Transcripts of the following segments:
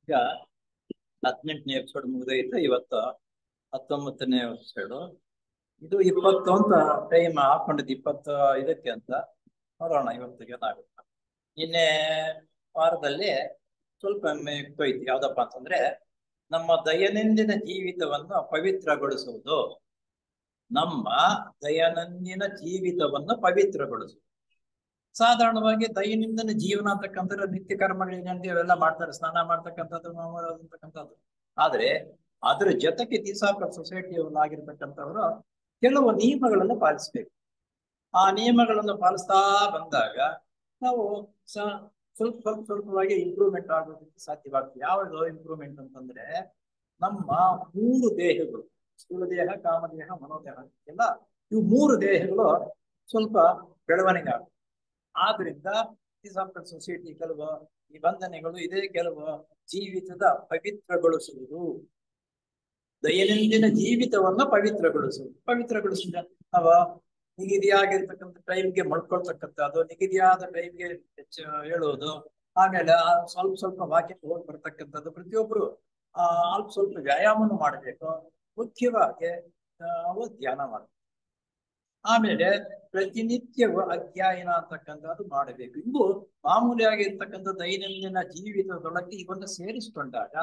ಈಗ 18ನೇ ಎಪಿಸೋಡ್ ಮುಗಿದೈತೆ. ಇವತ್ತು 19ನೇ ಎಪಿಸೋಡ್. ಇದು 20 ಅಂತ ಟೈಮ್ ಹಾಕೊಂಡಿದ್ದು, 25ಕ್ಕೆ ಅಂತ. ನೋಡೋಣ ಇವತ್ತಿಗೆ ಏನಾಗುತ್ತೆ. ನಿನ್ನೆ ವಾರದಲ್ಲಿ ಸ್ವಲ್ಪ ಯುಕ್ತ ಐತಿ. ಯಾವ್ದಪ್ಪ ಅಂತಂದ್ರೆ, ನಮ್ಮ ದೈನಂದಿನ ಜೀವಿತವನ್ನು ಪವಿತ್ರಗೊಳಿಸುವುದು. ನಮ್ಮ ದೈನಂದಿನ ಜೀವಿತವನ್ನು ಪವಿತ್ರಗೊಳಿಸುವುದು. ಸಾಧಾರಣವಾಗಿ ದೈನಂದಿನ ಜೀವನ ಅಂತಕ್ಕಂಥ ನಿತ್ಯ ಕರ್ಮಗಳೇನಂತ ಇವೆಲ್ಲ ಮಾಡ್ತಾರೆ, ಸ್ನಾನ ಮಾಡ್ತಕ್ಕಂಥದ್ದು, ಅಂತಕ್ಕಂಥದ್ದು. ಆದ್ರೆ ಅದ್ರ ಜೊತೆಗೆ ದಿಸಾಪರ್ ಸೊಸೈಟಿಯವನ್ನಾಗಿರ್ತಕ್ಕಂಥವ್ರು ಕೆಲವು ನಿಯಮಗಳನ್ನು ಪಾಲಿಸ್ಬೇಕು. ಆ ನಿಯಮಗಳನ್ನು ಪಾಲಿಸ್ತಾ ಬಂದಾಗ ನಾವು ಸ್ವಲ್ಪವಾಗಿ ಇಂಪ್ರೂವ್ಮೆಂಟ್ ಆಗೋದಕ್ಕೆ ಸಾಧ್ಯವಾಗ್ತದೆ. ಯಾವುದು ಇಂಪ್ರೂವ್ಮೆಂಟ್ ಅಂತಂದ್ರೆ, ನಮ್ಮ 3 ದೇಹಗಳು, ಸ್ಥೂಲ ದೇಹ, ಕಾಮದೇಹ, ಮನೋದೇಹ ಎಲ್ಲ, ಇವು 3 ದೇಹಗಳು ಸ್ವಲ್ಪ ಬೆಳವಣಿಗೆ ಆಗುತ್ತೆ. ಆದ್ರಿಂದ ದಿಸಾಪರ್ ಸೊಸೈಟಿ ಕೆಲವು ನಿಬಂಧನೆಗಳು ಇದೆ. ಕೆಲವು ಜೀವಿತದ ಪವಿತ್ರಗೊಳಿಸುವುದು, ದೈನಂದಿನ ಜೀವಿತವನ್ನ ಪವಿತ್ರಗೊಳಿಸಿದ ನಾವು ನಿಗದಿಯಾಗಿರ್ತಕ್ಕಂಥ ಟೈಮ್ಗೆ ಮಲ್ಕೊಳ್ತಕ್ಕಂಥದ್ದು, ನಿಗದಿಯಾದ ಟೈಮ್ಗೆ ಹೇಳುವುದು, ಆಮೇಲೆ ಸ್ವಲ್ಪ ವಾಕ್ಯಕ್ಕೆ ಹೋಗಿ ಬರ್ತಕ್ಕಂಥದ್ದು. ಪ್ರತಿಯೊಬ್ರು ಸ್ವಲ್ಪ ವ್ಯಾಯಾಮವನ್ನು ಮಾಡಬೇಕು. ಮುಖ್ಯವಾಗಿ ನಾವು ಧ್ಯಾನ ಮಾಡಬೇಕು. ಆಮೇಲೆ ಪ್ರತಿನಿತ್ಯವೂ ಅಧ್ಯಯನ ಅಂತಕ್ಕಂಥದ್ದು ಮಾಡಬೇಕು. ಇವು ಮಾಮೂಲಿಯಾಗಿರ್ತಕ್ಕಂಥ ದೈನಂದಿನ ಜೀವಿತದೊಳಗೆ ಇವನ್ನ ಸೇರಿಸಿಕೊಂಡಾಗ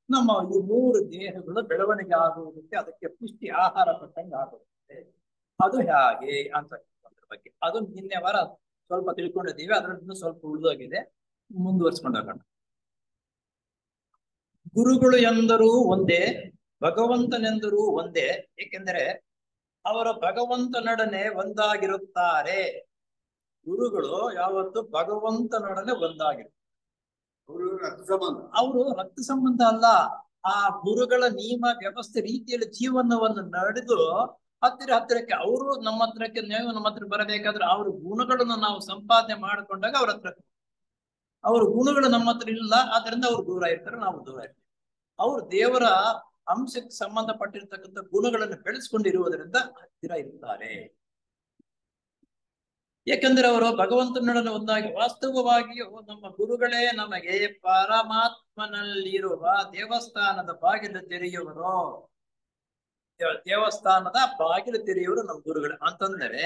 ನಮ್ಮ ಈ 3 ದೇಹಗಳು ಬೆಳವಣಿಗೆ ಆಗುವುದಕ್ಕೆ, ಅದಕ್ಕೆ ಪುಷ್ಟಿ ಆಹಾರ ಕೊಟ್ಟಂಗೆ ಆಗುತ್ತೆ. ಅದು ಹೇಗೆ ಅಂತಕ್ಕಂಥದ್ರ ಬಗ್ಗೆ ಅದು ನಿನ್ನೆ ವಾರ ಸ್ವಲ್ಪ ತಿಳ್ಕೊಂಡಿದ್ದೀವಿ. ಅದರದ್ದು ಸ್ವಲ್ಪ ಉಳಿದೋಗಿದೆ, ಮುಂದುವರ್ಸ್ಕೊಂಡೋಗೋಣ. ಗುರುಗಳು ಎಂದರೂ ಒಂದೇ, ಭಗವಂತನೆಂದರೂ ಒಂದೇ. ಏಕೆಂದರೆ ಅವರ ಭಗವಂತನೊಡನೆ ಒಂದಾಗಿರುತ್ತಾರೆ. ಗುರುಗಳು ಯಾವತ್ತು ಭಗವಂತನೊಡನೆ ಒಂದಾಗಿರುತ್ತಾರೆ. ಅವರು ರಕ್ತ ಸಂಬಂಧ ಅಲ್ಲ. ಆ ಗುರುಗಳ ನಿಯಮ ವ್ಯವಸ್ಥೆ ರೀತಿಯಲ್ಲಿ ಜೀವನವನ್ನು ನಡೆದು ಹತ್ತಿರಕ್ಕೆ ಅವರು ನಮ್ಮ ಹತ್ರಕ್ಕೆ, ನೀವು ನಮ್ಮ ಹತ್ರ ಬರಬೇಕಾದ್ರೆ ಅವ್ರ ಗುಣಗಳನ್ನು ನಾವು ಸಂಪಾದನೆ ಮಾಡಿಕೊಂಡಾಗ ಅವ್ರ ಹತ್ರ, ಅವ್ರ ಗುಣಗಳು ನಮ್ಮ ಹತ್ರ ಇಲ್ಲ. ಆದ್ರಿಂದ ಅವ್ರು ದೂರ ಇರ್ತಾರೆ, ನಾವು ದೂರ ಇರ್ತೀವಿ. ಅವ್ರು ದೇವರ ಅಂಶಕ್ಕೆ ಸಂಬಂಧಪಟ್ಟಿರ್ತಕ್ಕಂಥ ಗುಣಗಳನ್ನು ಬೆಳೆಸ್ಕೊಂಡಿರುವುದರಿಂದ ಹತ್ತಿರ ಇರ್ತಾರೆ. ಏಕೆಂದರೆ ಅವರು ಭಗವಂತನೊಡನೆ ಒಂದಾಗಿ, ವಾಸ್ತವವಾಗಿಯೂ ನಮ್ಮ ಗುರುಗಳೇ ನಮಗೆ ಪರಮಾತ್ಮನಲ್ಲಿರುವ ದೇವಸ್ಥಾನದ ಬಾಗಿಲು ತೆರೆಯುವರು. ದೇವಸ್ಥಾನದ ಬಾಗಿಲು ತೆರೆಯುವರು ನಮ್ಮ ಗುರುಗಳು ಅಂತಂದರೆ,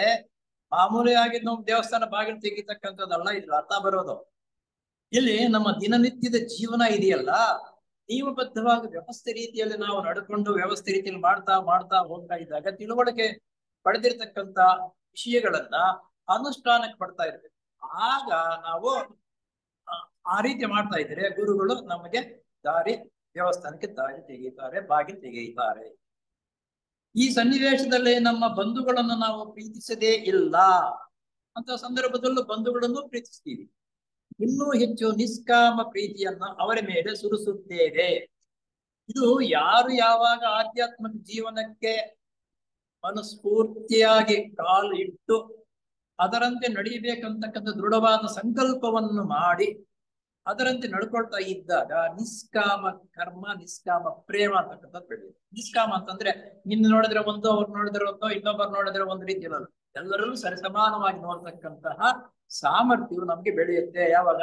ಮಾಮೂಲಿಯಾಗಿ ನಾವು ದೇವಸ್ಥಾನ ಬಾಗಿಲು ತೆಗಿತಕ್ಕಂಥದ್ದಲ್ಲ ಇದ್ರ ಅರ್ಥ ಬರೋದು. ಇಲ್ಲಿ ನಮ್ಮ ದಿನನಿತ್ಯದ ಜೀವನ ಇದೆಯಲ್ಲ, ನಿಯಮಬದ್ಧವಾಗಿ ವ್ಯವಸ್ಥೆ ರೀತಿಯಲ್ಲಿ ನಾವು ನಡ್ಕೊಂಡು ವ್ಯವಸ್ಥೆ ರೀತಿಯಲ್ಲಿ ಮಾಡ್ತಾ ಹೋಗ್ತಾ ಇದ್ದಾಗ ತಿಳುವಳಿಕೆ ಪಡೆದಿರ್ತಕ್ಕಂಥ ವಿಷಯಗಳನ್ನ ಅನುಷ್ಠಾನಕ್ಕೆ ಪಡ್ತಾ ಇರ್ಬೇಕು. ಆಗ ನಾವು ಆ ರೀತಿ ಮಾಡ್ತಾ ಇದ್ರೆ ಗುರುಗಳು ನಮಗೆ ದೇವಸ್ಥಾನಕ್ಕೆ ದಾರಿ ತೆಗೆಯುತ್ತಾರೆ, ಬಾಗಿಲು ತೆಗೆಯುತ್ತಾರೆ. ಈ ಸನ್ನಿವೇಶದಲ್ಲಿ ನಮ್ಮ ಬಂಧುಗಳನ್ನು ನಾವು ಪ್ರೀತಿಸದೇ ಇಲ್ಲ ಅಂತ ಸಂದರ್ಭದಲ್ಲೂ ಬಂಧುಗಳನ್ನು ಪ್ರೀತಿಸ್ತೀವಿ. ಇನ್ನೂ ಹೆಚ್ಚು ನಿಷ್ಕಾಮ ಪ್ರೀತಿಯನ್ನು ಅವರ ಮೇಲೆ ಸುರಿಸುತ್ತೇವೆ. ಇದು ಯಾರು ಯಾವಾಗ ಆಧ್ಯಾತ್ಮಿಕ ಜೀವನಕ್ಕೆ ಮನಸ್ಫೂರ್ತಿಯಾಗಿ ಕಾಲು ಇಟ್ಟು ಅದರಂತೆ ನಡೀಬೇಕಂತಕ್ಕಂಥ ದೃಢವಾದ ಸಂಕಲ್ಪವನ್ನು ಮಾಡಿ ಅದರಂತೆ ನಡ್ಕೊಳ್ತಾ ಇದ್ದಾಗ ನಿಷ್ಕಾಮ ಕರ್ಮ, ನಿಷ್ಕಾಮ ಪ್ರೇಮ ಅಂತಕ್ಕಂಥದ್ದು ಬೆಳೆಯುತ್ತೆ. ನಿಷ್ಕಾಮ ಅಂತಂದ್ರೆ ನಿನ್ನ ನೋಡಿದ್ರೆ ಒಂದು, ಅವ್ರು ನೋಡಿದ್ರೆ ಒಂದು, ಇನ್ನೊಬ್ಬರು ನೋಡಿದ್ರೆ ಒಂದು ರೀತಿ ಇರೋದು, ಎಲ್ಲರಲ್ಲೂ ಸರಿಸಮಾನವಾಗಿ ನೋಡ್ತಕ್ಕಂತಹ ಸಾಮರ್ಥ್ಯವು ನಮ್ಗೆ ಬೆಳೆಯುತ್ತೆ. ಯಾವಾಗ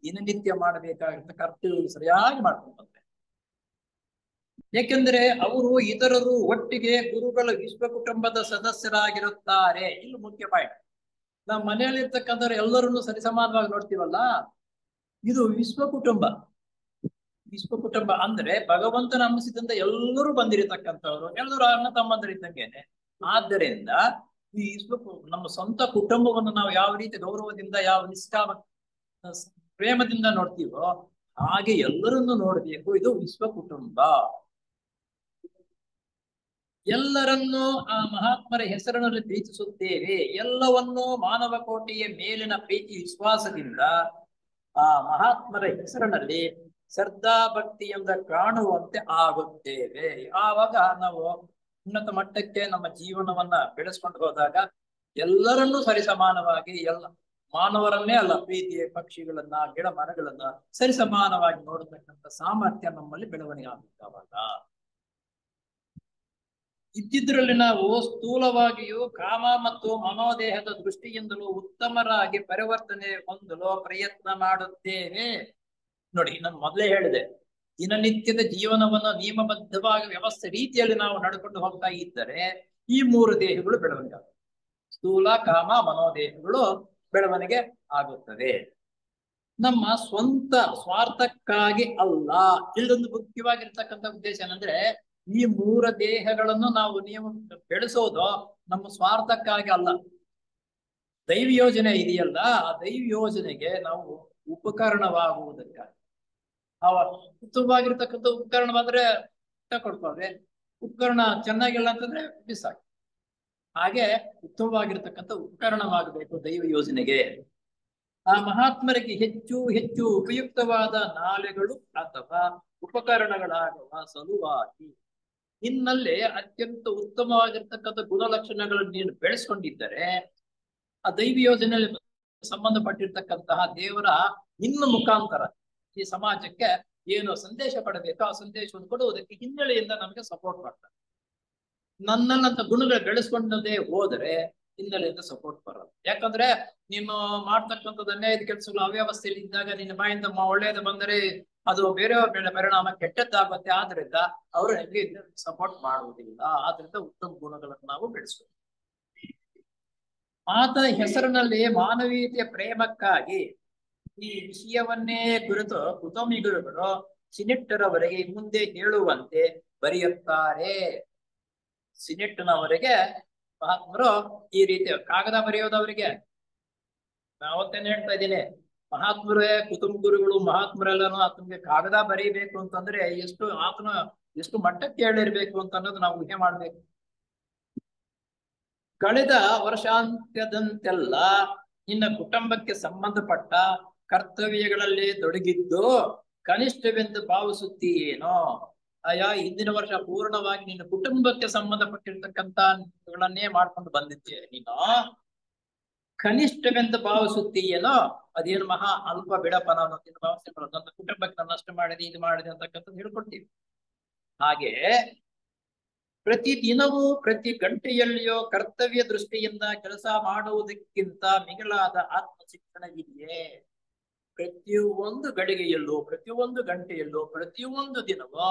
ದಿನನಿತ್ಯ ಮಾಡಬೇಕಾಗಿರ್ತ ಕರ್ತವ್ಯ ಸರಿಯಾಗಿ ಮಾಡ್ಕೊಂಡು ಬಂದ್ರೆ. ಏಕೆಂದರೆ ಅವರು ಇತರರು ಒಟ್ಟಿಗೆ ಗುರುಗಳ ವಿಶ್ವ ಕುಟುಂಬದ ಸದಸ್ಯರಾಗಿರುತ್ತಾರೆ. ಇಲ್ಲಿ ಮುಖ್ಯ ಪಾಯಿಂಟ್. ನಮ್ಮ ಮನೆಯಲ್ಲಿ ಇರ್ತಕ್ಕಂಥವ್ರು ಎಲ್ಲರನ್ನು ಸರಿಸಮಾನವಾಗಿ ನೋಡ್ತೀವಲ್ಲ, ಇದು ವಿಶ್ವ ಕುಟುಂಬ. ವಿಶ್ವ ಕುಟುಂಬ ಅಂದ್ರೆ ಭಗವಂತನ ಅಂಶದಿಂದ ಎಲ್ಲರೂ ಬಂದಿರತಕ್ಕಂಥವ್ರು, ಎಲ್ಲರೂ ಅಣ್ಣ ತಮ್ಮಂದರಿದ್ದಂಗೆನೆ. ಆದ್ದರಿಂದ ಈ ನಮ್ಮ ಸ್ವಂತ ಕುಟುಂಬವನ್ನು ನಾವು ಯಾವ ರೀತಿ ಗೌರವದಿಂದ, ಯಾವ ನಿಷ್ಕಾಮ ಪ್ರೇಮದಿಂದ ನೋಡ್ತೀವೋ ಹಾಗೆ ಎಲ್ಲರನ್ನು ನೋಡಬೇಕು. ಇದು ವಿಶ್ವ ಕುಟುಂಬ. ಎಲ್ಲರನ್ನೂ ಆ ಮಹಾತ್ಮರ ಹೆಸರಿನಲ್ಲಿ ಪ್ರೀತಿಸುತ್ತೇವೆ. ಎಲ್ಲವನ್ನೂ ಮಾನವ ಕೋಟಿಯ ಮೇಲಿನ ಪ್ರೀತಿ ವಿಶ್ವಾಸದಿಂದ ಆ ಮಹಾತ್ಮರ ಹೆಸರಿನಲ್ಲಿ ಶ್ರದ್ಧಾ ಭಕ್ತಿಯಿಂದ ಕಾಣುವಂತೆ ಆಗುತ್ತೇವೆ. ಆವಾಗ ನಾವು ಉನ್ನತ ಮಟ್ಟಕ್ಕೆ ನಮ್ಮ ಜೀವನವನ್ನ ಬೆಳೆಸ್ಕೊಂಡು ಹೋದಾಗ ಎಲ್ಲರನ್ನೂ ಸರಿಸಮಾನವಾಗಿ, ಎಲ್ಲ ಮಾನವರನ್ನೇ ಅಲ್ಲ, ಪ್ರೀತಿ ಪಕ್ಷಿಗಳನ್ನ, ಗಿಡ ಮರಗಳನ್ನ ಸರಿಸಮಾನವಾಗಿ ನೋಡತಕ್ಕಂಥ ಸಾಮರ್ಥ್ಯ ನಮ್ಮಲ್ಲಿ ಬೆಳವಣಿಗೆ ಆಗುತ್ತೆ. ಅವಾಗ ಇದ್ದಿದ್ರಲ್ಲಿ ನಾವು ಸ್ಥೂಲವಾಗಿಯೂ ಕಾಮ ಮತ್ತು ಮನೋದೇಹದ ದೃಷ್ಟಿಯಿಂದಲೂ ಉತ್ತಮರಾಗಿ ಪರಿವರ್ತನೆ ಹೊಂದಲು ಪ್ರಯತ್ನ ಮಾಡುತ್ತೇವೆ. ನೋಡಿ, ನಾನು ಮೊದಲೇ ಹೇಳಿದೆ, ದಿನನಿತ್ಯದ ಜೀವನವನ್ನು ನಿಯಮಬದ್ಧವಾಗಿ ವ್ಯವಸ್ಥೆ ರೀತಿಯಲ್ಲಿ ನಾವು ನಡ್ಕೊಂಡು ಹೋಗ್ತಾ ಇದ್ದರೆ ಈ ಮೂರು ದೇಹಗಳು ಬೆಳವಣಿಗೆ ಆಗುತ್ತೆ. ಸ್ಥೂಲ, ಕಾಮ, ಮನೋದೇಹಗಳು ಬೆಳವಣಿಗೆ ಆಗುತ್ತದೆ. ನಮ್ಮ ಸ್ವಂತ ಸ್ವಾರ್ಥಕ್ಕಾಗಿ ಅಲ್ಲ. ಇಲ್ಲೊಂದು ಮುಖ್ಯವಾಗಿರ್ತಕ್ಕಂಥ ಉದ್ದೇಶ ಏನಂದ್ರೆ, ಈ ಮೂರ ದೇಹಗಳನ್ನು ನಾವು ಬೆಳೆಸೋದು ನಮ್ಮ ಸ್ವಾರ್ಥಕ್ಕಾಗಿ ಅಲ್ಲ. ದೈವ ಯೋಜನೆ ಇದೆಯಲ್ಲ, ಆ ದೈವ ಯೋಜನೆಗೆ ನಾವು ಉಪಕರಣವಾಗುವುದಕ್ಕಾಗಿ. ಉತ್ತಮವಾಗಿರ್ತಕ್ಕಂಥ ಉಪಕರಣ ಬಂದ್ರೆ ಕೊಡ್ತೇವೆ, ಉಪಕರಣ ಚೆನ್ನಾಗಿಲ್ಲ ಅಂತಂದ್ರೆ ಬಿಸಾಕಿ. ಹಾಗೆ ಉತ್ತಮವಾಗಿರ್ತಕ್ಕಂಥ ಉಪಕರಣವಾಗಬೇಕು ದೈವ ಯೋಜನೆಗೆ. ಆ ಮಹಾತ್ಮರಿಗೆ ಹೆಚ್ಚು ಹೆಚ್ಚು ಉಪಯುಕ್ತವಾದ ನಾಲೆಗಳು ಅಥವಾ ಉಪಕರಣಗಳಾಗುವ ಸಲುವಾಗಿ ನಿನ್ನಲ್ಲಿ ಅತ್ಯಂತ ಉತ್ತಮವಾಗಿರ್ತಕ್ಕಂಥ ಗುಣಲಕ್ಷಣಗಳನ್ನು ನೀನು ಬೆಳೆಸ್ಕೊಂಡಿದ್ದರೆ ಆ ದೈವ ಯೋಜನೆಯಲ್ಲಿ ಸಂಬಂಧಪಟ್ಟಿರ್ತಕ್ಕಂತಹ ದೇವರ ನಿನ್ನ ಮುಖಾಂತರ ಈ ಸಮಾಜಕ್ಕೆ ಏನು ಸಂದೇಶ ಪಡಬೇಕು ಆ ಸಂದೇಶವನ್ನು ಕೊಡುವುದಕ್ಕೆ ಹಿನ್ನೆಲೆಯಿಂದ ನಮಗೆ ಸಪೋರ್ಟ್ ಮಾಡ್ತಾರೆ. ನನ್ನಲ್ಲಂತ ಗುಣಗಳು ಬೆಳೆಸ್ಕೊಂಡದೇ ಹೋದರೆ ಹಿನ್ನೆಲೆಯಿಂದ ಸಪೋರ್ಟ್ ಬರಲ್ಲ. ಯಾಕಂದ್ರೆ ನೀನು ಮಾಡ್ತಕ್ಕಂಥದ್ದು ಅನ್ಯಾಯದ ಕೆಲಸಗಳು ಅವ್ಯವಸ್ಥೆಯಲ್ಲಿ ಇದ್ದಾಗ ನಿನ್ನ ಬಾಯಿಂದ ಒಳ್ಳೆಯದು ಬಂದರೆ ಅದು ಬೇರೆಯವ್ರ ಮೇಲೆ ಪರಿಣಾಮ ಕೆಟ್ಟದ್ದಾಗುತ್ತೆ. ಆದ್ರಿಂದ ಅವರು ನಿಮಗೆ ಸಪೋರ್ಟ್ ಮಾಡುವುದಿಲ್ಲ. ಆದ್ರಿಂದ ಉತ್ತಮ ಗುಣಗಳನ್ನು ನಾವು ಬೆಳೆಸ್ಬೇಕು. ಆತನ ಹೆಸರಿನಲ್ಲಿ ಮಾನವೀಯತೆಯ ಪ್ರೇಮಕ್ಕಾಗಿ ಈ ವಿಷಯವನ್ನೇ ಕುರಿತು ಕುತುಂಬಿಗರುಗಳು ಸಿನೆಟ್ಟರವರೆಗೆ ಮುಂದೆ ಹೇಳುವಂತೆ ಬರೆಯುತ್ತಾರೆ. ಸಿನೆಟ್ನವರೆಗೆ ಮಹಾತ್ಮರು ಈ ರೀತಿ ಕಾಗದ ಬರೆಯೋದವರಿಗೆ ನಾವತ್ತೇನು ಹೇಳ್ತಾ ಇದ್ದೀನಿ, ಮಹಾತ್ಮರೇ ಕುಟುಂಬ ಗುರುಗಳು ಮಹಾತ್ಮರೆಲ್ಲರೂ ಆತನಿಗೆ ಕಾಗದ ಬರೀಬೇಕು ಅಂತಂದ್ರೆ ಎಷ್ಟು ಮಟ್ಟಕ್ಕೆ ಹೇಳಿರ್ಬೇಕು ಅಂತ ಅನ್ನೋದು ನಾವು ಊಹೆ ಮಾಡ್ಬೇಕು. ಕಳೆದ ವರ್ಷಾಂತ್ಯದಂತೆಲ್ಲ ನಿನ್ನ ಕುಟುಂಬಕ್ಕೆ ಸಂಬಂಧಪಟ್ಟ ಕರ್ತವ್ಯಗಳಲ್ಲಿ ತೊಡಗಿದ್ದು ಕನಿಷ್ಠವೆಂದು ಭಾವಿಸುತ್ತೀಯೇನೋ? ಅಯ್ಯ, ಹಿಂದಿನ ವರ್ಷ ಪೂರ್ಣವಾಗಿ ನಿನ್ನ ಕುಟುಂಬಕ್ಕೆ ಸಂಬಂಧಪಟ್ಟಿರ್ತಕ್ಕಂಥಗಳನ್ನೇ ಮಾಡ್ಕೊಂಡು ಬಂದಿದ್ದೆ. ನೀನು ಕನಿಷ್ಠವೆಂದು ಭಾವಿಸುತ್ತೀಯೇನೋ? ಅದೇನು ಮಹಾ ಅಲ್ಪ ಬಿಡಪ್ಪ, ನಾನು ಭಾವಿಸಿ ನನ್ನ ಕುಟುಂಬಕ್ಕೆ ನನ್ನಷ್ಟು ಮಾಡಿದೆ, ಇದು ಮಾಡಿದೆ ಅಂತಕ್ಕಂಥದ್ದು ಹೇಳ್ಕೊಡ್ತೀವಿ. ಹಾಗೆ ಪ್ರತಿ ದಿನವೂ ಪ್ರತಿ ಗಂಟೆಯಲ್ಲಿಯೋ ಕರ್ತವ್ಯ ದೃಷ್ಟಿಯಿಂದ ಕೆಲಸ ಮಾಡುವುದಕ್ಕಿಂತ ಮಿಗಿಲಾದ ಆತ್ಮ ಶಿಕ್ಷಣ ಇದೆಯೇ? ಪ್ರತಿಯೊಂದು ಗಳಿಗೆಯಲ್ಲೂ, ಪ್ರತಿಯೊಂದು ಗಂಟೆಯಲ್ಲೂ, ಪ್ರತಿಯೊಂದು ದಿನವೂ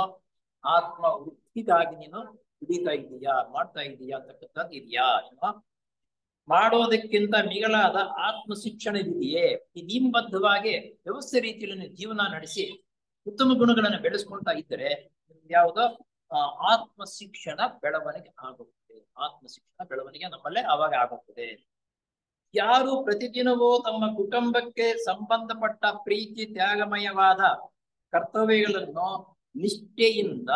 ಆತ್ಮ ವೃತ್ತಿಗಾಗಿ ನೀನು ದುಡಿತಾ ಇದೀಯಾ, ಮಾಡ್ತಾ ಇದೀಯಾ ಅಂತಕ್ಕಂಥದ್ದು ಇದೆಯಾ? ಮಾಡೋದಕ್ಕಿಂತ ಮಿಗಿಲಾದ ಆತ್ಮ ಶಿಕ್ಷಣ ಇದೆಯೇ? ಈ ನಿಯಮಬದ್ಧವಾಗಿ ವ್ಯವಸ್ಥೆ ರೀತಿಯಲ್ಲಿ ನೀವು ಜೀವನ ನಡೆಸಿ ಉತ್ತಮ ಗುಣಗಳನ್ನು ಬೆಳೆಸ್ಕೊಳ್ತಾ ಇದ್ದರೆ ಯಾವುದೋ ಆತ್ಮ ಶಿಕ್ಷಣ ಬೆಳವಣಿಗೆ ಆಗುತ್ತದೆ. ಆತ್ಮ ಶಿಕ್ಷಣ ಬೆಳವಣಿಗೆ ನಮ್ಮಲ್ಲೇ ಆವಾಗ ಆಗುತ್ತದೆ. ಯಾರು ಪ್ರತಿದಿನವೂ ತಮ್ಮ ಕುಟುಂಬಕ್ಕೆ ಸಂಬಂಧಪಟ್ಟ ಪ್ರೀತಿ ತ್ಯಾಗಮಯವಾದ ಕರ್ತವ್ಯಗಳನ್ನು ನಿಷ್ಠೆಯಿಂದ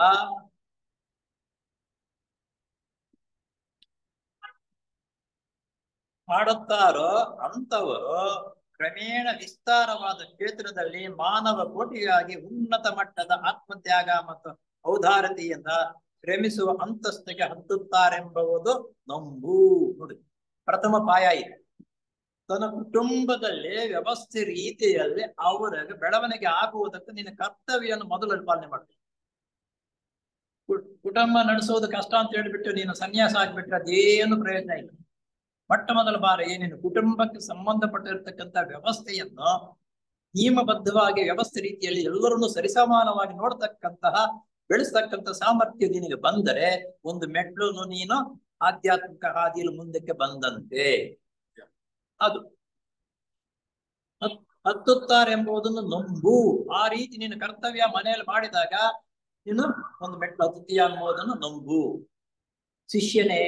ಮಾಡುತ್ತಾರೋ ಅಂತವರು ಕ್ರಮೇಣ ವಿಸ್ತಾರವಾದ ಕ್ಷೇತ್ರದಲ್ಲಿ ಮಾನವ ಕೋಟಿಗಾಗಿ ಉನ್ನತ ಮಟ್ಟದ ಆತ್ಮತ್ಯಾಗ ಮತ್ತು ಔದಾರ್ಯತೆಯಿಂದ ಶ್ರಮಿಸುವ ಅಂತಸ್ತಿಗೆ ಹತ್ತುತ್ತಾರೆಂಬುದು ನಂಬು. ನೋಡಿ, ಪ್ರಥಮ ಪಾಯ ಇದೆ. ತನ್ನ ಕುಟುಂಬದಲ್ಲಿ ವ್ಯವಸ್ಥೆ ರೀತಿಯಲ್ಲಿ ಅವರಿಗೆ ಬೆಳವಣಿಗೆ ಆಗುವುದಕ್ಕೆ ನಿನ್ನ ಕರ್ತವ್ಯವನ್ನು ಮೊದಲು ಪಾಲನೆ ಮಾಡಬೇಕು. ಕುಟುಂಬ ನಡೆಸೋದು ಕಷ್ಟ ಅಂತ ಹೇಳ್ಬಿಟ್ಟು ನೀನು ಸನ್ಯಾಸ ಆಗ್ಬಿಟ್ರೆ ಅದೇನು ಪ್ರಯೋಜನ ಇಲ್ಲ. ಮೊಟ್ಟ ಮೊದಲ ಬಾರಿ ನೀನು ಕುಟುಂಬಕ್ಕೆ ಸಂಬಂಧಪಟ್ಟಿರ್ತಕ್ಕಂಥ ವ್ಯವಸ್ಥೆಯನ್ನು ನಿಯಮಬದ್ಧವಾಗಿ ವ್ಯವಸ್ಥೆ ರೀತಿಯಲ್ಲಿ ಎಲ್ಲರನ್ನೂ ಸರಿಸಮಾನವಾಗಿ ನೋಡ್ತಕ್ಕಂತಹ ಬೆಳೆಸ್ತಕ್ಕಂಥ ಸಾಮರ್ಥ್ಯ ನಿನಗೆ ಬಂದರೆ ಒಂದು ಮೆಟ್ಲು ನೀನು ಆಧ್ಯಾತ್ಮಿಕ ಹಾದಿಯಲ್ಲಿ ಮುಂದಕ್ಕೆ ಬಂದಂತೆ. ಅದು ಹತ್ತುತ್ತಾರೆಂಬುದನ್ನು ನಂಬು. ಆ ರೀತಿ ನೀನು ಕರ್ತವ್ಯ ಮನೆಯಲ್ಲಿ ಮಾಡಿದಾಗ ನೀನು ಒಂದು ಮೆಟ್ಲು ಹತ್ತುತ್ತೀಯ ಎಂಬುದನ್ನು ನಂಬು. ಶಿಷ್ಯನೇ,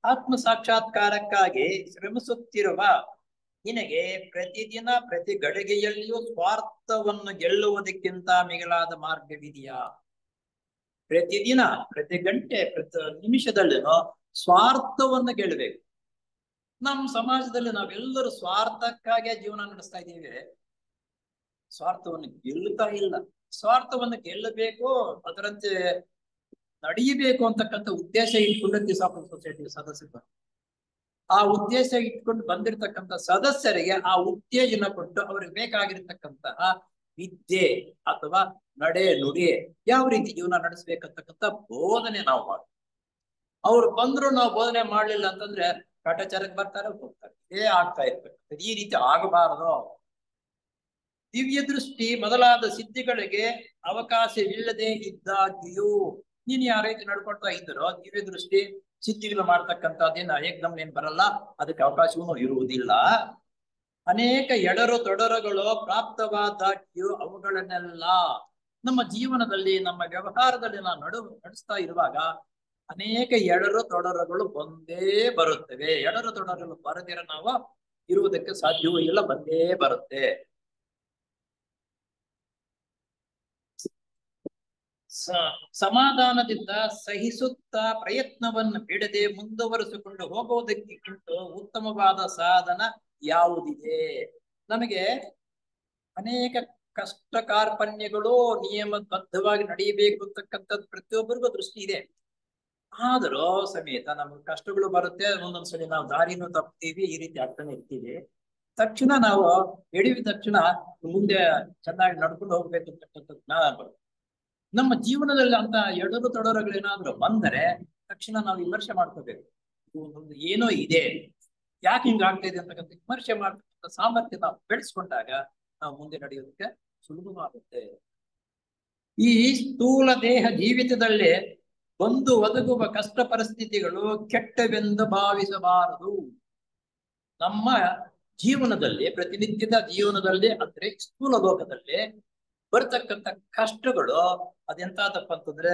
ಆತ್ಮ ಸಾಕ್ಷಾತ್ಕಾರಕ್ಕಾಗಿ ಶ್ರಮಿಸುತ್ತಿರುವ ನಿನಗೆ ಪ್ರತಿದಿನ ಪ್ರತಿ ಗಳಿಗೆಯಲ್ಲಿಯೂ ಸ್ವಾರ್ಥವನ್ನು ಗೆಲ್ಲುವುದಕ್ಕಿಂತ ಮಿಗಿಲಾದ ಮಾರ್ಗವಿದೆಯಾ? ಪ್ರತಿದಿನ ಪ್ರತಿ ಗಂಟೆ ಪ್ರತಿ ನಿಮಿಷದಲ್ಲಿನೂ ಸ್ವಾರ್ಥವನ್ನು ಗೆಲ್ಲಬೇಕು. ನಮ್ಮ ಸಮಾಜದಲ್ಲಿ ನಾವೆಲ್ಲರೂ ಸ್ವಾರ್ಥಕ್ಕಾಗಿ ಜೀವನ ನಡೆಸ್ತಾ ಇದ್ದೀವಿ, ಸ್ವಾರ್ಥವನ್ನು ಗೆಲ್ಲುತ್ತಾ ಇಲ್ಲ. ಸ್ವಾರ್ಥವನ್ನು ಗೆಲ್ಲಬೇಕು, ಅದರಂತೆ ನಡೆಯಬೇಕು ಅಂತಕ್ಕಂಥ ಉದ್ದೇಶ ಇಟ್ಕೊಂಡು ದಿಸಾಪುರ ಸೊಸೈಟಿ ಸದಸ್ಯರು, ಆ ಉದ್ದೇಶ ಇಟ್ಕೊಂಡು ಬಂದಿರತಕ್ಕಂಥ ಸದಸ್ಯರಿಗೆ ಆ ಉತ್ತೇಜನ ಕೊಟ್ಟು ಅವ್ರಿಗೆ ಬೇಕಾಗಿರ್ತಕ್ಕಂತಹ ವಿದ್ಯೆ ಅಥವಾ ನಡೆ ನುಡಿ ಯಾವ ರೀತಿ ಜೀವನ ನಡೆಸ್ಬೇಕಂತಕ್ಕಂಥ ಬೋಧನೆ ನಾವು ಮಾಡ್ತೀವಿ. ಅವ್ರು ಬಂದ್ರು ನಾವು ಬೋಧನೆ ಮಾಡ್ಲಿಲ್ಲ ಅಂತಂದ್ರೆ ಕಾಟಾಚಾರಕ್ಕೆ ಬರ್ತಾರೆ, ಹೋಗ್ತಾರೆ. ಇದೇ ಆಗ್ತಾ ಇರ್ತಕ್ಕಂಥದ್ದು. ಈ ರೀತಿ ಆಗಬಾರದು. ದಿವ್ಯ ದೃಷ್ಟಿ ಮೊದಲಾದ ಸಿದ್ಧಿಗಳಿಗೆ ಅವಕಾಶವಿಲ್ಲದೆ ಇದ್ದಾಗಿಯೂ ನೀನ್ ಯಾವ ರೀತಿ ನಡ್ಕೊಳ್ತಾ ಇದ್ದರೋ ದಿವ್ಯ ದೃಷ್ಟಿ ಸಿದ್ಧಿಗಳು ಮಾಡ್ತಕ್ಕಂಥದ್ದೇನು ಏಕ್ದಮ್ ಏನ್ ಬರಲ್ಲ, ಅದಕ್ಕೆ ಅವಕಾಶವೂ ಇರುವುದಿಲ್ಲ. ಅನೇಕ ಎಡರು ತೊಡರುಗಳು ಪ್ರಾಪ್ತವಾದಾಗ್ಯೂ ಅವುಗಳನ್ನೆಲ್ಲ ನಮ್ಮ ಜೀವನದಲ್ಲಿ ನಮ್ಮ ವ್ಯವಹಾರದಲ್ಲಿ ನಾವು ನಡೆಸ್ತಾ ಇರುವಾಗ ಅನೇಕ ಎಡರು ತೊಡರುಗಳು ಬಂದೇ ಬರುತ್ತವೆ. ಎಡರು ತೊಡರುಗಳು ಬರದಿರ ನಾವು ಇರುವುದಕ್ಕೆ ಸಾಧ್ಯವೂ ಇಲ್ಲ, ಬಂದೇ ಬರುತ್ತೆ. ಸಮಾಧಾನದಿಂದ ಸಹಿಸುತ್ತಾ ಪ್ರಯತ್ನವನ್ನು ಬಿಡದೆ ಮುಂದುವರಿಸಿಕೊಂಡು ಹೋಗುವುದಕ್ಕಿಂತ ಉತ್ತಮವಾದ ಸಾಧನ ಯಾವುದಿದೆ? ನಮಗೆ ಅನೇಕ ಕಷ್ಟ ಕಾರ್ಪಣ್ಯಗಳು ನಿಯಮಬದ್ಧವಾಗಿ ನಡೆಯಬೇಕು ಅಂತಕ್ಕಂಥದ್ದು ಪ್ರತಿಯೊಬ್ಬರಿಗೂ ದೃಷ್ಟಿ ಇದೆ. ಆದರೂ ಸಮೇತ ನಮ್ಗೆ ಕಷ್ಟಗಳು ಬರುತ್ತೆ, ಒಂದೊಂದ್ಸಲಿ ನಾವು ದಾರಿನೂ ತಪ್ತೀವಿ, ಈ ರೀತಿ ಆಗ್ತಾನೆ ಇರ್ತೀವಿ. ತಕ್ಷಣ ನಾವು ಎಡವಿದ ತಕ್ಷಣ ಮುಂದೆ ಚೆನ್ನಾಗಿ ನಡ್ಕೊಂಡು ಹೋಗ್ಬೇಕು ಅಂತಕ್ಕಂಥ ಜ್ಞಾನ ಬರುತ್ತೆ. ನಮ್ಮ ಜೀವನದಲ್ಲಿ ಅಂತ ಎಡರು ತೊಡರುಗಳೇನಾದ್ರೂ ಬಂದರೆ ತಕ್ಷಣ ನಾವು ವಿಮರ್ಶೆ ಮಾಡ್ಕೋಬೇಕು. ಒಂದು ಏನೋ ಇದೆ, ಯಾಕೆ ಹಿಂಗಾಗ್ತಾ ಇದೆ ಅಂತಕ್ಕಂಥ ವಿಮರ್ಶೆ ಮಾಡ್ತಕ್ಕಂಥ ಸಾಮರ್ಥ್ಯ ನಾವು ಬೆಳೆಸ್ಕೊಂಡಾಗ ನಾವು ಮುಂದೆ ನಡೆಯೋದಕ್ಕೆ ಸುಲಭವಾಗುತ್ತೆ. ಈ ಸ್ಥೂಲ ದೇಹ ಜೀವಿತದಲ್ಲಿ ಬಂದು ಒದಗುವ ಕಷ್ಟ ಪರಿಸ್ಥಿತಿಗಳು ಕೆಟ್ಟವೆಂದು ಭಾವಿಸಬಾರದು. ನಮ್ಮ ಜೀವನದಲ್ಲಿ, ಪ್ರತಿನಿತ್ಯದ ಜೀವನದಲ್ಲಿ ಅಂದ್ರೆ ಸ್ಥೂಲ ಲೋಕದಲ್ಲಿ ಬರ್ತಕ್ಕಂಥ ಕಷ್ಟಗಳು ಅದೆಂತಾದಪ್ಪ ಅಂತಂದ್ರೆ